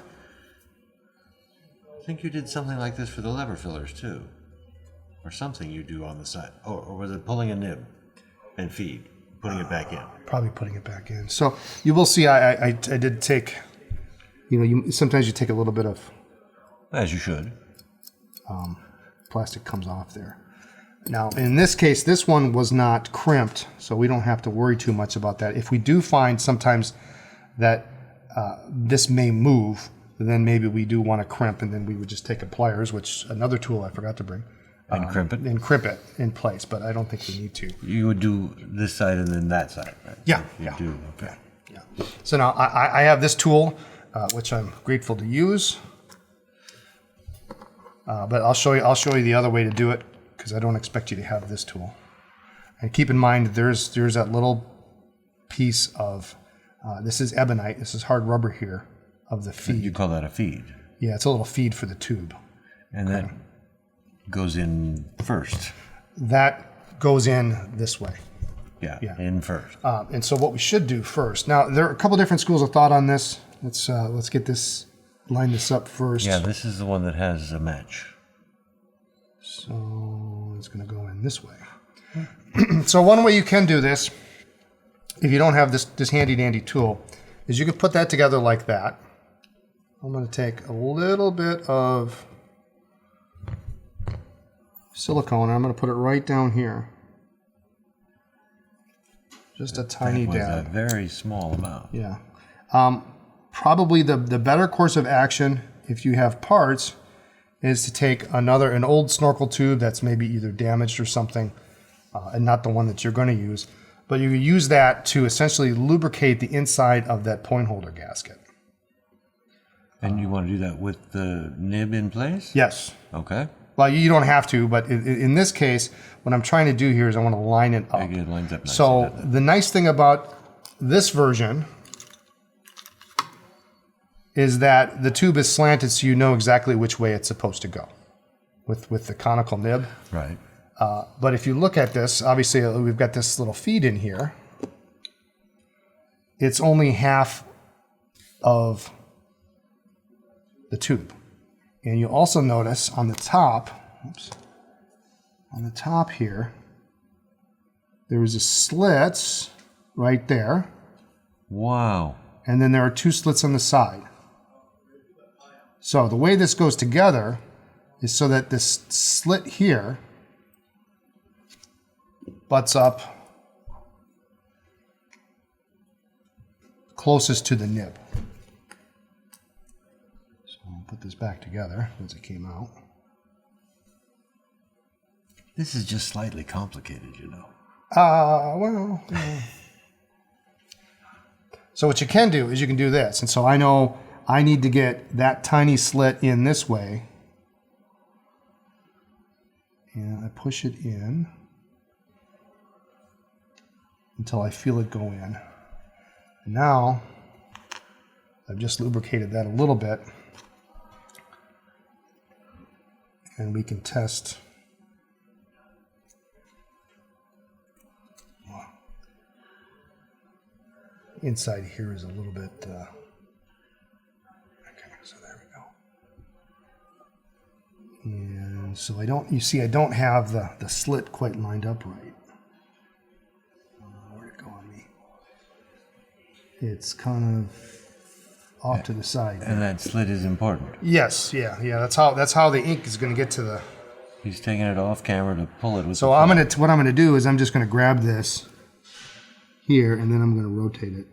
Speaker 1: I think you did something like this for the lever fillers too. Or something you do on the side. Or was it pulling a nib and feed, putting it back in?
Speaker 2: Probably putting it back in. So you will see I did take, sometimes you take a little bit of
Speaker 1: As you should.
Speaker 2: plastic comes off there. Now, in this case, this one was not crimped, so we don't have to worry too much about that. If we do find sometimes that this may move, then maybe we do want to crimp, and then we would just take a pliers, which another tool I forgot to bring.
Speaker 1: And crimp it?
Speaker 2: And crimp it in place, but I don't think we need to.
Speaker 1: You would do this side and then that side, right?
Speaker 2: Yeah.
Speaker 1: You
Speaker 2: Yeah.
Speaker 1: do, okay.
Speaker 2: Yeah. So now I have this tool, which I'm grateful to use. But I'll show you the other way to do it, because I don't expect you to have this tool. And keep in mind there's that little piece of this is ebonite. This is hard rubber here of the feed.
Speaker 1: You call that a feed.
Speaker 2: Yeah, it's a little feed for the tube.
Speaker 1: And that goes in first.
Speaker 2: That goes in this way.
Speaker 1: Yeah,
Speaker 2: Yeah.
Speaker 1: in first.
Speaker 2: And so what we should do first. Now there are a couple different schools of thought on this. Let's get this line this up first.
Speaker 1: Yeah, this is the one that has a match.
Speaker 2: So it's going to go in this way. So one way you can do this, if you don't have this handy dandy tool, is you can put that together like that. I'm going to take a little bit of silicone and I'm going to put it right down here. Just a tiny
Speaker 1: That was
Speaker 2: dab.
Speaker 1: a very small amount.
Speaker 2: Yeah. Probably the better course of action, if you have parts, is to take an old Snorkel tube that's maybe either damaged or something, and not the one that you're going to use, but you use that to essentially lubricate the inside of that point holder gasket.
Speaker 1: And you want to do that with the nib in place?
Speaker 2: Yes.
Speaker 1: Okay.
Speaker 2: Well, you don't have to, but in this case, what I'm trying to do here is I want to line it up.
Speaker 1: It lines up nicely,
Speaker 2: So
Speaker 1: doesn't it?
Speaker 2: the nice thing about this version is that the tube is slanted so you know exactly which way it's supposed to go with the conical nib.
Speaker 1: Right.
Speaker 2: But if you look at this, obviously we've got this little feed in here. It's only half of the tube. And you also notice on the top, on the top here, there is a slit right there.
Speaker 1: Wow.
Speaker 2: And then there are two slits on the side. So the way this goes together is so that this slit here butts up closest to the nib. So I'll put this back together as it came out.
Speaker 1: This is just slightly complicated, you know.
Speaker 2: Well. So what you can do is you can do this. And so I know I need to get that tiny slit in this way. And I push it in until I feel it go in. And now I've just lubricated that a little bit. And we can test. Inside here is a little bit, okay, so there we go. And so I don't have the slit quite lined up right. Where'd it go on me? It's kind of off to the side.
Speaker 1: And that slit is important.
Speaker 2: Yes, yeah, that's how the ink is going to get to the.
Speaker 1: He's taking it off camera to pull it with
Speaker 2: So
Speaker 1: the
Speaker 2: what I'm gonna do is I'm just gonna grab this here and then I'm gonna rotate it.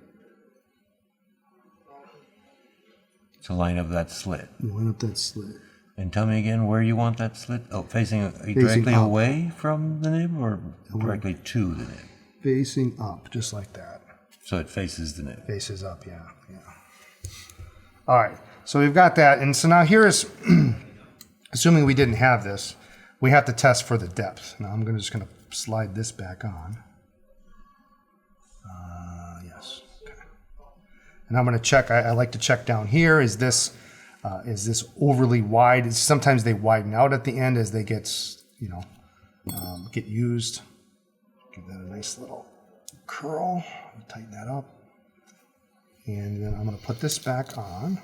Speaker 1: to line up that slit.
Speaker 2: Line up that slit.
Speaker 1: And tell me again where you want that slit. Oh, facing directly
Speaker 2: up.
Speaker 1: away from the nib or directly to the nib?
Speaker 2: Facing up, just like that.
Speaker 1: So it faces the nib.
Speaker 2: Faces up, yeah. All right, so we've got that. And so now here is, assuming we didn't have this, we have to test for the depth. Now I'm just going to slide this back on. Yes. Okay. And I'm going to check, I like to check down here. Is this is this overly wide. Sometimes they widen out at the end as they get, get used. Give that a nice little curl. Tighten that up. And then I'm going to put this back on.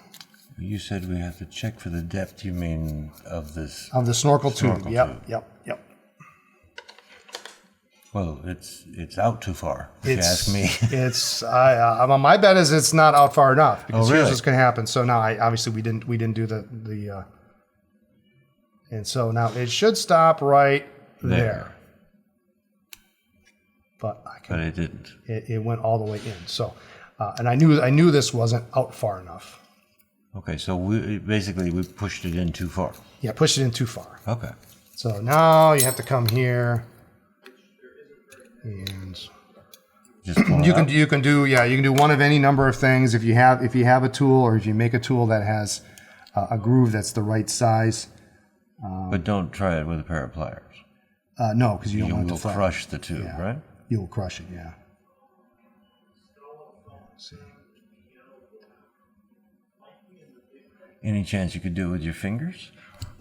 Speaker 1: You said we have to check for the depth, you mean, of this?
Speaker 2: Of the snorkel tube. Yep.
Speaker 1: Well, it's out too far, if you ask me.
Speaker 2: My bet is it's not out far enough, because
Speaker 1: really?
Speaker 2: here's what's going to happen. So now, obviously, we didn't do the and so now it should stop right there. But
Speaker 1: it didn't.
Speaker 2: It went all the way in. So, and I knew this wasn't out far enough.
Speaker 1: Okay, so we pushed it in too far.
Speaker 2: Yeah, pushed it in too far.
Speaker 1: Okay.
Speaker 2: So now you have to come here, and
Speaker 1: just you
Speaker 2: can do one of any number of things. If you have a tool, or if you make a tool that has a groove that's the right size.
Speaker 1: But don't try it with a pair of pliers.
Speaker 2: No, because you don't want it to
Speaker 1: flat. You will crush the tube, right?
Speaker 2: You will crush it, yeah. Let's see.
Speaker 1: Any chance you could do it with your fingers?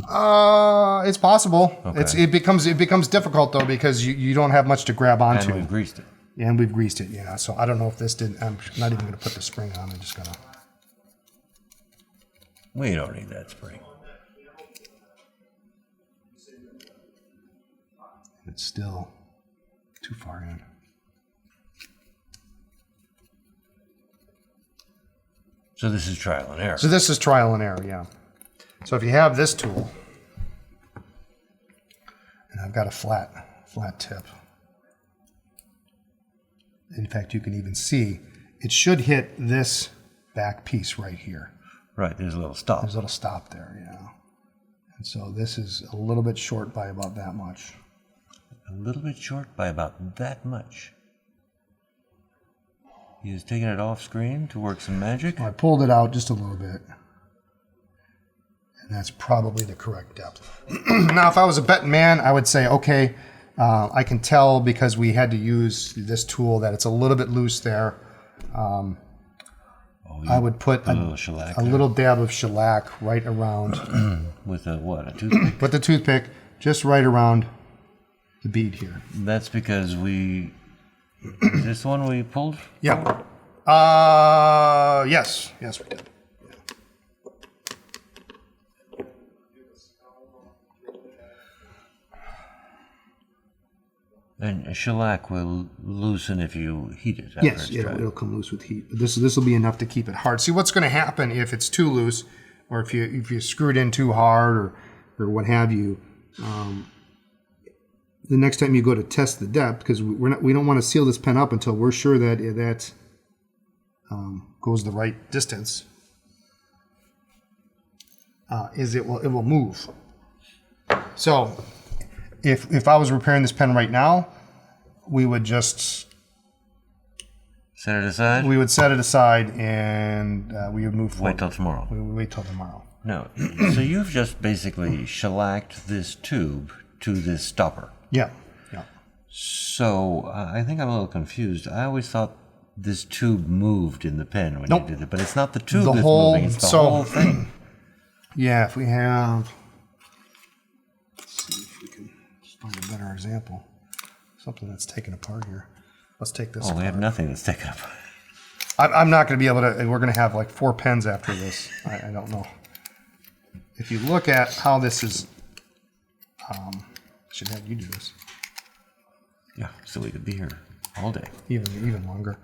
Speaker 2: It's possible.
Speaker 1: Okay.
Speaker 2: It becomes difficult though, because you don't have much to grab onto.
Speaker 1: And we've greased it.
Speaker 2: Yeah, and we've greased it, yeah. So I don't know if this did. I'm not even going to put the spring on. I'm just going to.
Speaker 1: We don't need that spring.
Speaker 2: It's still too far in.
Speaker 1: So this is trial and error.
Speaker 2: So this is trial and error, yeah. So if you have this tool, and I've got a flat tip. In fact, you can even see it should hit this back piece right here.
Speaker 1: Right, there's a little stop.
Speaker 2: There's a little stop there, yeah. And so this is a little bit short by about that much.
Speaker 1: A little bit short by about that much. He's taking it off screen to work some magic.
Speaker 2: I pulled it out just a little bit. And that's probably the correct depth. Now, if I was a betting man, I would say, okay, I can tell because we had to use this tool that it's a little bit loose there. I would put a little dab of shellac right around.
Speaker 1: With a what? A toothpick?
Speaker 2: With the toothpick, just right around the bead here.
Speaker 1: That's because is this one we pulled?
Speaker 2: Yeah. Yes, we did.
Speaker 1: And shellac will loosen if you heat it.
Speaker 2: Yes, it'll come loose with heat. But this will be enough to keep it hard. See, what's going to happen if it's too loose, or if you screw it in too hard, or what have you. The next time you go to test the depth, because we don't want to seal this pen up until we're sure that goes the right distance. It will move. So if I was repairing this pen right now, we would just
Speaker 1: set it aside.
Speaker 2: We would set it aside, and we would move forward.
Speaker 1: Wait till tomorrow.
Speaker 2: We would wait till tomorrow.
Speaker 1: No. So you've just basically shellacked this tube to this stopper.
Speaker 2: Yeah.
Speaker 1: So I think I'm a little confused. I always thought this tube moved in the pen when you did it, but it's not the tube that's moving, it's the whole thing.
Speaker 2: Yeah, if we have, let's see if we can find a better example. Something that's taken apart here. Let's take this apart.
Speaker 1: We have nothing that's taken apart.
Speaker 2: I'm not going to be able to, we're going to have like 4 pens after this. I don't know. If you look at how this is, should have you do this.
Speaker 1: Yeah, so we could be here all day.
Speaker 2: Even longer.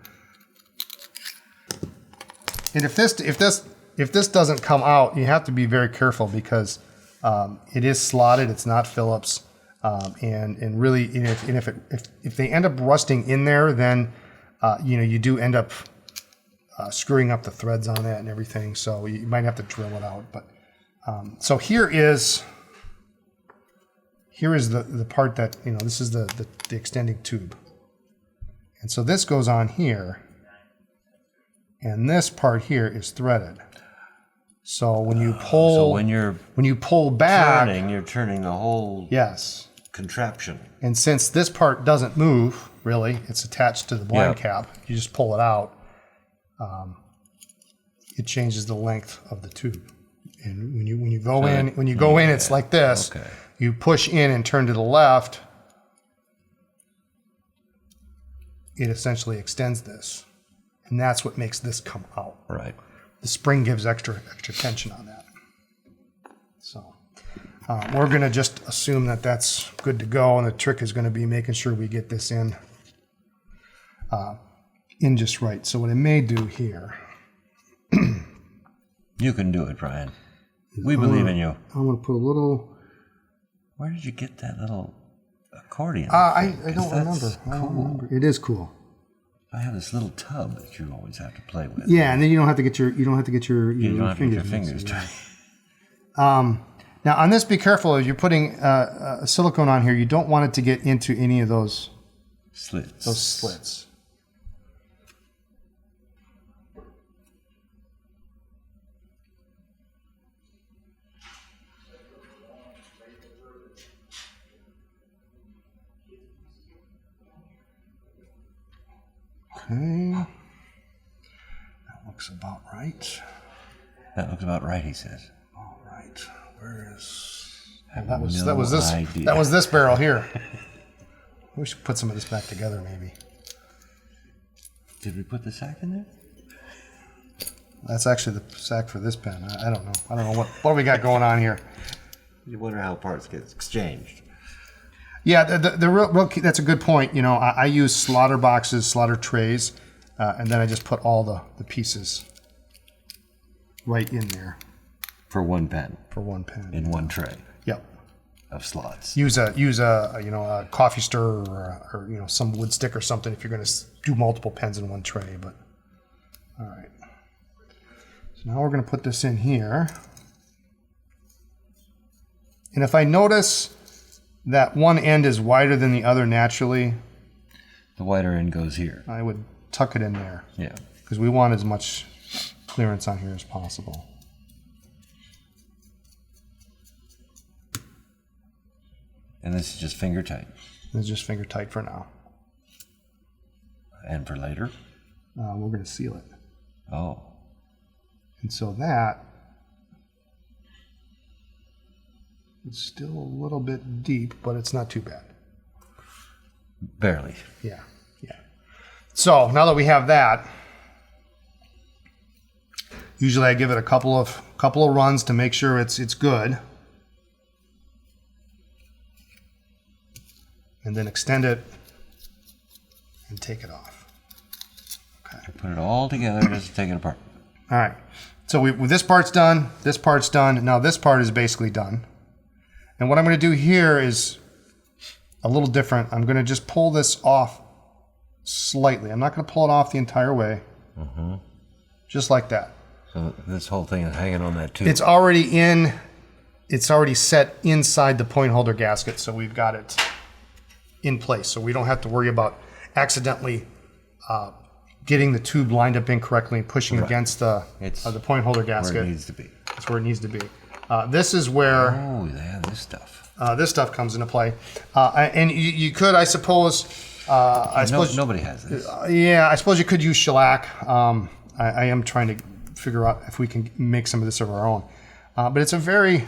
Speaker 2: And if this doesn't come out, you have to be very careful, because it is slotted. It's not Phillips, and really, if they end up rusting in there, then you do end up screwing up the threads on that and everything. So you might have to drill it out. But so here is the part that this is the extending tube, and so this goes on here. And this part here is threaded. So when you pull, when you pull back,
Speaker 1: you're turning the whole contraption.
Speaker 2: And since this part doesn't move, really, it's attached to the blind cap. You just pull it out. It changes the length of the tube. And when you go in, it's like this.
Speaker 1: Okay.
Speaker 2: You push in and turn to the left. It essentially extends this, and that's what makes this come out.
Speaker 1: Right.
Speaker 2: The spring gives extra tension on that. So we're going to just assume that that's good to go, and the trick is going to be making sure we get this in just right. So what I may do here,
Speaker 1: you can do it, Brian. We believe in you.
Speaker 2: I'm going to put a little.
Speaker 1: Where did you get that little accordion?
Speaker 2: I don't remember. I don't remember. It is cool.
Speaker 1: I have this little tub that you always have to play with.
Speaker 2: Yeah, and then you don't have to get your
Speaker 1: You don't have to get your fingers tight.
Speaker 2: Now on this, be careful if you're putting silicone on here. You don't want it to get into any of those
Speaker 1: slits.
Speaker 2: Those slits. Okay, that looks about right.
Speaker 1: That looks about right, he says.
Speaker 2: All right, where is?
Speaker 1: That was
Speaker 2: this barrel here. We should put some of this back together, maybe.
Speaker 1: Did we put the sack in there?
Speaker 2: That's actually the sack for this pen. I don't know. I don't know what do we got going on here.
Speaker 1: You wonder how parts get exchanged.
Speaker 2: Yeah, the real key, that's a good point. You know, I use slaughter boxes, slaughter trays, and then I just put all the pieces right in there.
Speaker 1: For one pen.
Speaker 2: For one pen.
Speaker 1: In one tray.
Speaker 2: Yep.
Speaker 1: Of slots.
Speaker 2: Use a coffee stirrer or some wood stick or something if you're going to do multiple pens in one tray. But all right. So now we're going to put this in here, and if I notice that one end is wider than the other naturally,
Speaker 1: the wider end goes here.
Speaker 2: I would tuck it in there.
Speaker 1: Yeah.
Speaker 2: Because we want as much clearance on here as possible.
Speaker 1: And this is just finger tight.
Speaker 2: It's just finger tight for now.
Speaker 1: And for later?
Speaker 2: We're going to seal it.
Speaker 1: Oh.
Speaker 2: And so that is still a little bit deep, but it's not too bad.
Speaker 1: Barely.
Speaker 2: Yeah. So now that we have that, usually I give it a couple of runs to make sure it's good, and then extend it and take it off. Okay.
Speaker 1: Put it all together, just take it apart.
Speaker 2: All right. So this part's done. This part's done. Now this part is basically done. And what I'm going to do here is a little different. I'm going to just pull this off slightly. I'm not going to pull it off the entire way.
Speaker 1: Mm-hmm.
Speaker 2: Just like that.
Speaker 1: So this whole thing is hanging on that tube.
Speaker 2: It's already set inside the point holder gasket, so we've got it in place. So we don't have to worry about accidentally getting the tube lined up incorrectly and pushing against the point holder gasket.
Speaker 1: Where it needs to be.
Speaker 2: That's where it needs to be. This is where...
Speaker 1: Oh, yeah, this stuff.
Speaker 2: This stuff comes into play. And you could, I suppose...
Speaker 1: nobody has this.
Speaker 2: Yeah, I suppose you could use shellac. I am trying to figure out if we can make some of this of our own. But it's a very,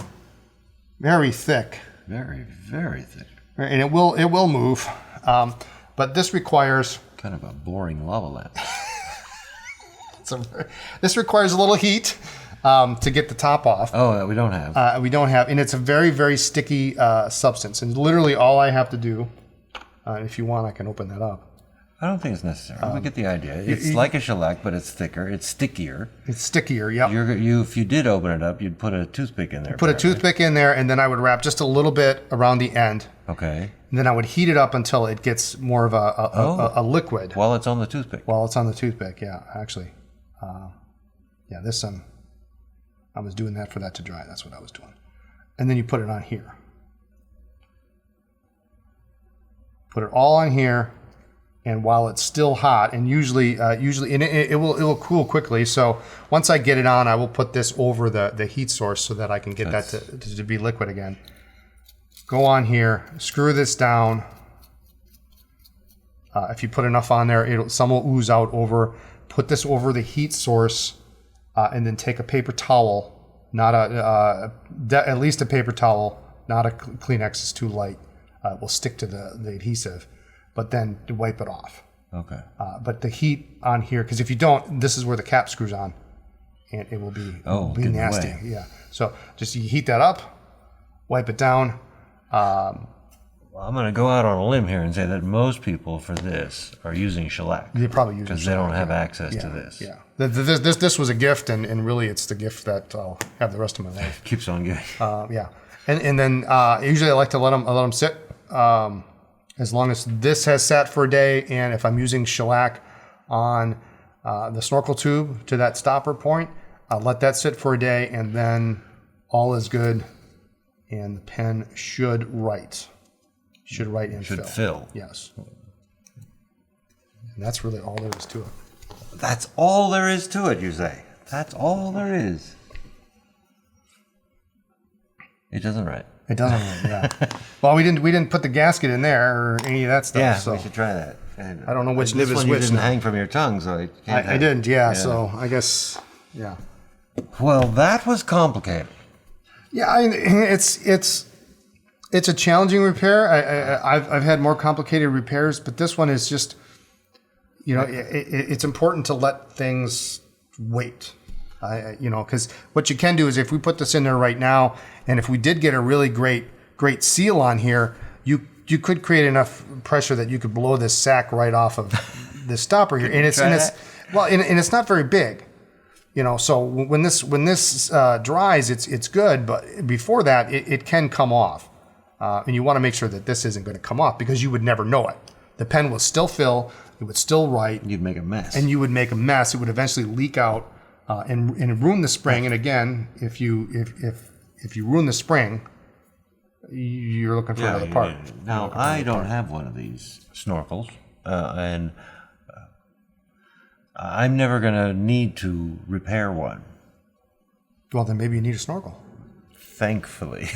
Speaker 2: very thick.
Speaker 1: Very, very thick.
Speaker 2: And it will move. But this requires...
Speaker 1: Kind of a boring lava lamp.
Speaker 2: This requires a little heat to get the top off.
Speaker 1: Oh, we don't have.
Speaker 2: We don't have. And it's a very, very sticky substance. And literally all I have to do, if you want, I can open that up.
Speaker 1: I don't think it's necessary. We get the idea. It's like a shellac, but it's thicker. It's stickier.
Speaker 2: It's stickier, yep.
Speaker 1: If you did open it up, you'd put a toothpick in there.
Speaker 2: Put a toothpick in there, and then I would wrap just a little bit around the end.
Speaker 1: Okay.
Speaker 2: And then I would heat it up until it gets more of a liquid.
Speaker 1: While it's on the toothpick.
Speaker 2: While it's on the toothpick, yeah, actually. I was doing that for that to dry. That's what I was doing. And then you put it on here. Put it all on here. And while it's still hot, and usually, and it will cool quickly. So once I get it on, I will put this over the heat source so that I can get that to be liquid again. Go on here, screw this down. If you put enough on there, some will ooze out over. Put this over the heat source, and then take a paper towel, not at least a paper towel, not a Kleenex is too light. Will stick to the adhesive, but then to wipe it off.
Speaker 1: Okay.
Speaker 2: But the heat on here, because if you don't, this is where the cap screws on, and it will be nasty.
Speaker 1: Away.
Speaker 2: Yeah. So just you heat that up, wipe it down.
Speaker 1: Well, I'm going to go out on a limb here and say that most people for this are using shellac.
Speaker 2: They probably use
Speaker 1: because they don't have access to this.
Speaker 2: Yeah. This was a gift, and really it's the gift that I'll have the rest of my life.
Speaker 1: Keeps on giving.
Speaker 2: Yeah. And then usually I like to let them sit. As long as this has sat for a day, and if I'm using shellac on the snorkel tube to that stopper point, I'll let that sit for a day, and then all is good, and the pen should write. Should write and
Speaker 1: fill.
Speaker 2: Yes. And that's really all there is to it.
Speaker 1: That's all there is to it, you say? That's all there is. It doesn't write.
Speaker 2: It doesn't really, yeah. Well, we didn't put the gasket in there or any of that stuff.
Speaker 1: Yeah,
Speaker 2: so
Speaker 1: we should try that. And
Speaker 2: I don't know which nib is
Speaker 1: one
Speaker 2: which.
Speaker 1: You didn't
Speaker 2: now.
Speaker 1: hang from your tongue, so I can't.
Speaker 2: I didn't. Yeah, so I guess. Yeah.
Speaker 1: Well, that was complicated.
Speaker 2: Yeah, it's a challenging repair. I've had more complicated repairs, but this one is just, it's important to let things wait. Because what you can do is if we put this in there right now, and if we did get a really great seal on here, you could create enough pressure that you could blow this sack right off of this stopper here, and it's not very big. So when this dries, it's good, but before that, it can come off, and you want to make sure that this isn't going to come off because you would never know it. The pen will still fill, it would still write.
Speaker 1: You'd make a mess,
Speaker 2: and you would make a mess. It would eventually leak out and ruin the spring. And again, if you ruin the spring, you're looking for another part.
Speaker 1: Now I don't have one of these snorkels, and I'm never going to need to repair one.
Speaker 2: Well, then maybe you need a snorkel.
Speaker 1: Thankfully.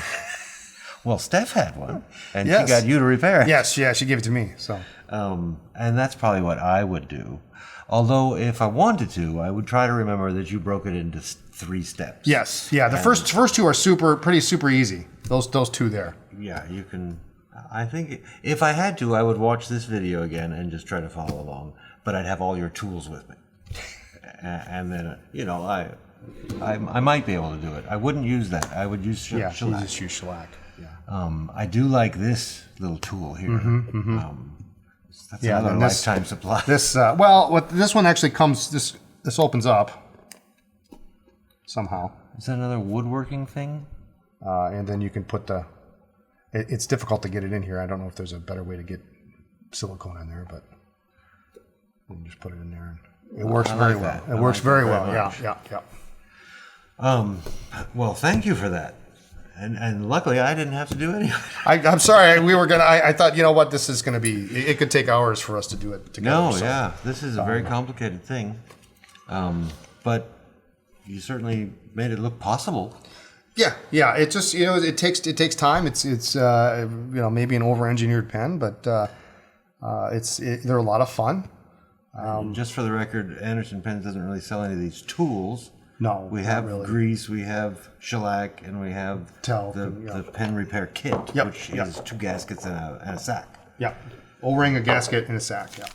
Speaker 1: Well, Steph had one, and
Speaker 2: Yes.
Speaker 1: she got you to repair it.
Speaker 2: Yes, yeah, she gave it to me. So,
Speaker 1: and that's probably what I would do. Although, if I wanted to, I would try to remember that you broke it into 3 steps.
Speaker 2: yes, yeah. The first two are pretty super easy. Those two there.
Speaker 1: Yeah, you can. I think if I had to, I would watch this video again and just try to follow along. But I'd have all your tools with me, and then I might be able to do it. I wouldn't use that. I would use shellac.
Speaker 2: Yeah, just use shellac. Yeah.
Speaker 1: I do like this little tool here. That's
Speaker 2: Yeah,
Speaker 1: another
Speaker 2: then this-
Speaker 1: lifetime supply.
Speaker 2: This this one actually comes. This opens up somehow,
Speaker 1: Is that another woodworking thing?
Speaker 2: and then you can put the. It's difficult to get it in here. I don't know if there's a better way to get silicone in there, but you can just put it in there. And it works very well. It works very well. Yeah.
Speaker 1: Well, thank you for that. And luckily, I didn't have to do any of it.
Speaker 2: I'm sorry. We were gonna. I thought, what, this is gonna be. It could take hours for us to do it together.
Speaker 1: No,
Speaker 2: so.
Speaker 1: yeah, this is a very complicated thing, but you certainly made it look possible.
Speaker 2: Yeah. It just it takes time. It's maybe an over-engineered pen, but they're a lot of fun.
Speaker 1: Just for the record, Anderson Pens doesn't really sell any of these tools.
Speaker 2: No,
Speaker 1: We
Speaker 2: not
Speaker 1: have
Speaker 2: really.
Speaker 1: grease, we have shellac, and we have
Speaker 2: Talc,
Speaker 1: the pen repair kit,
Speaker 2: Yep,
Speaker 1: which
Speaker 2: yep.
Speaker 1: is 2 gaskets and a sack.
Speaker 2: Yeah, O-ring, a gasket, and a sack. Yeah.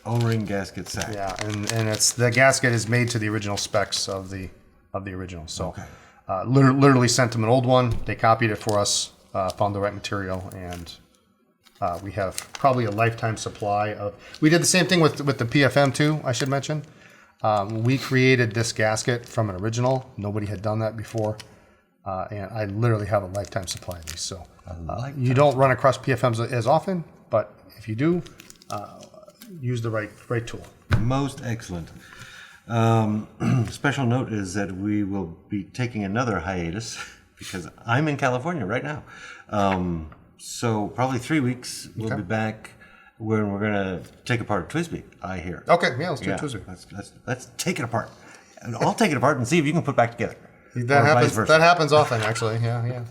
Speaker 1: O-ring gasket sack.
Speaker 2: Yeah, and it's the gasket is made to the original specs of the original. So,
Speaker 1: Okay.
Speaker 2: literally sent them an old one. They copied it for us, found the right material, and we have probably a lifetime supply of. We did the same thing with the PFM too. I should mention. We created this gasket from an original. Nobody had done that before, and I literally have a lifetime supply of these. So you don't run across PFMs as often, but if you do, use the right tool.
Speaker 1: Most excellent. Special note is that we will be taking another hiatus because I'm in California right now. So probably 3 weeks we'll be back when we're going to take apart Twisby, I hear.
Speaker 2: Okay, yeah, let's do Tuesday.
Speaker 1: Let's take it apart. And I'll take it apart and see if you can put it back together.
Speaker 2: That
Speaker 1: Or
Speaker 2: happens.
Speaker 1: vice versa.
Speaker 2: That happens often, actually. Yeah.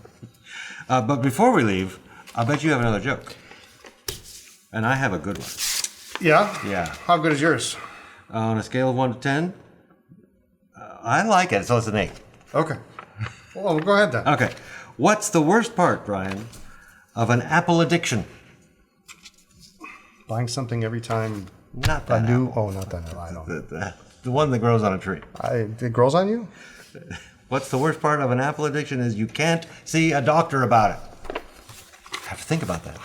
Speaker 1: But before we leave, I bet you have another joke. And I have a good one.
Speaker 2: Yeah.
Speaker 1: Yeah.
Speaker 2: How good is yours?
Speaker 1: On a scale of 1 to 10, I like it, so it's an 8.
Speaker 2: Okay. Well, go ahead then.
Speaker 1: Okay. What's the worst part, Brian, of an apple addiction?
Speaker 2: Buying something every time.
Speaker 1: Not that
Speaker 2: Not that. I don't.
Speaker 1: the one that grows on a tree.
Speaker 2: It grows on you?
Speaker 1: What's the worst part of an apple addiction is you can't see a doctor about it. Have to think about that.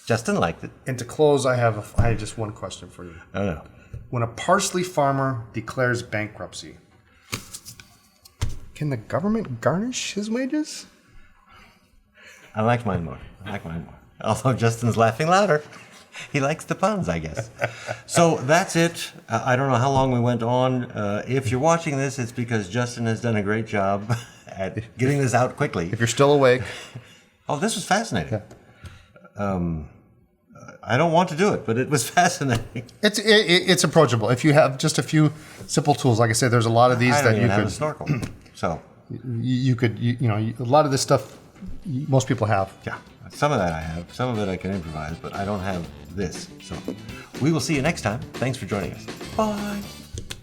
Speaker 1: Justin liked it.
Speaker 2: And to close, I have just one question for you.
Speaker 1: Oh, no.
Speaker 2: When a parsley farmer declares bankruptcy, can the government garnish his wages?
Speaker 1: I like mine more. Although Justin's laughing louder. He likes the puns, I guess. So that's it. I don't know how long we went on. If you're watching this, it's because Justin has done a great job at getting this out quickly.
Speaker 2: If you're still awake.
Speaker 1: Oh, this was fascinating. I don't want to do it, but it was fascinating.
Speaker 2: It's approachable. If you have just a few simple tools, like I said, there's a lot of these
Speaker 1: I don't
Speaker 2: that
Speaker 1: even
Speaker 2: you
Speaker 1: have
Speaker 2: could
Speaker 1: a snorkel. So
Speaker 2: you could a lot of this stuff most people have.
Speaker 1: yeah, some of that I have. Some of it I can improvise, but I don't have this. So we will see you next time. Thanks for joining us. Bye.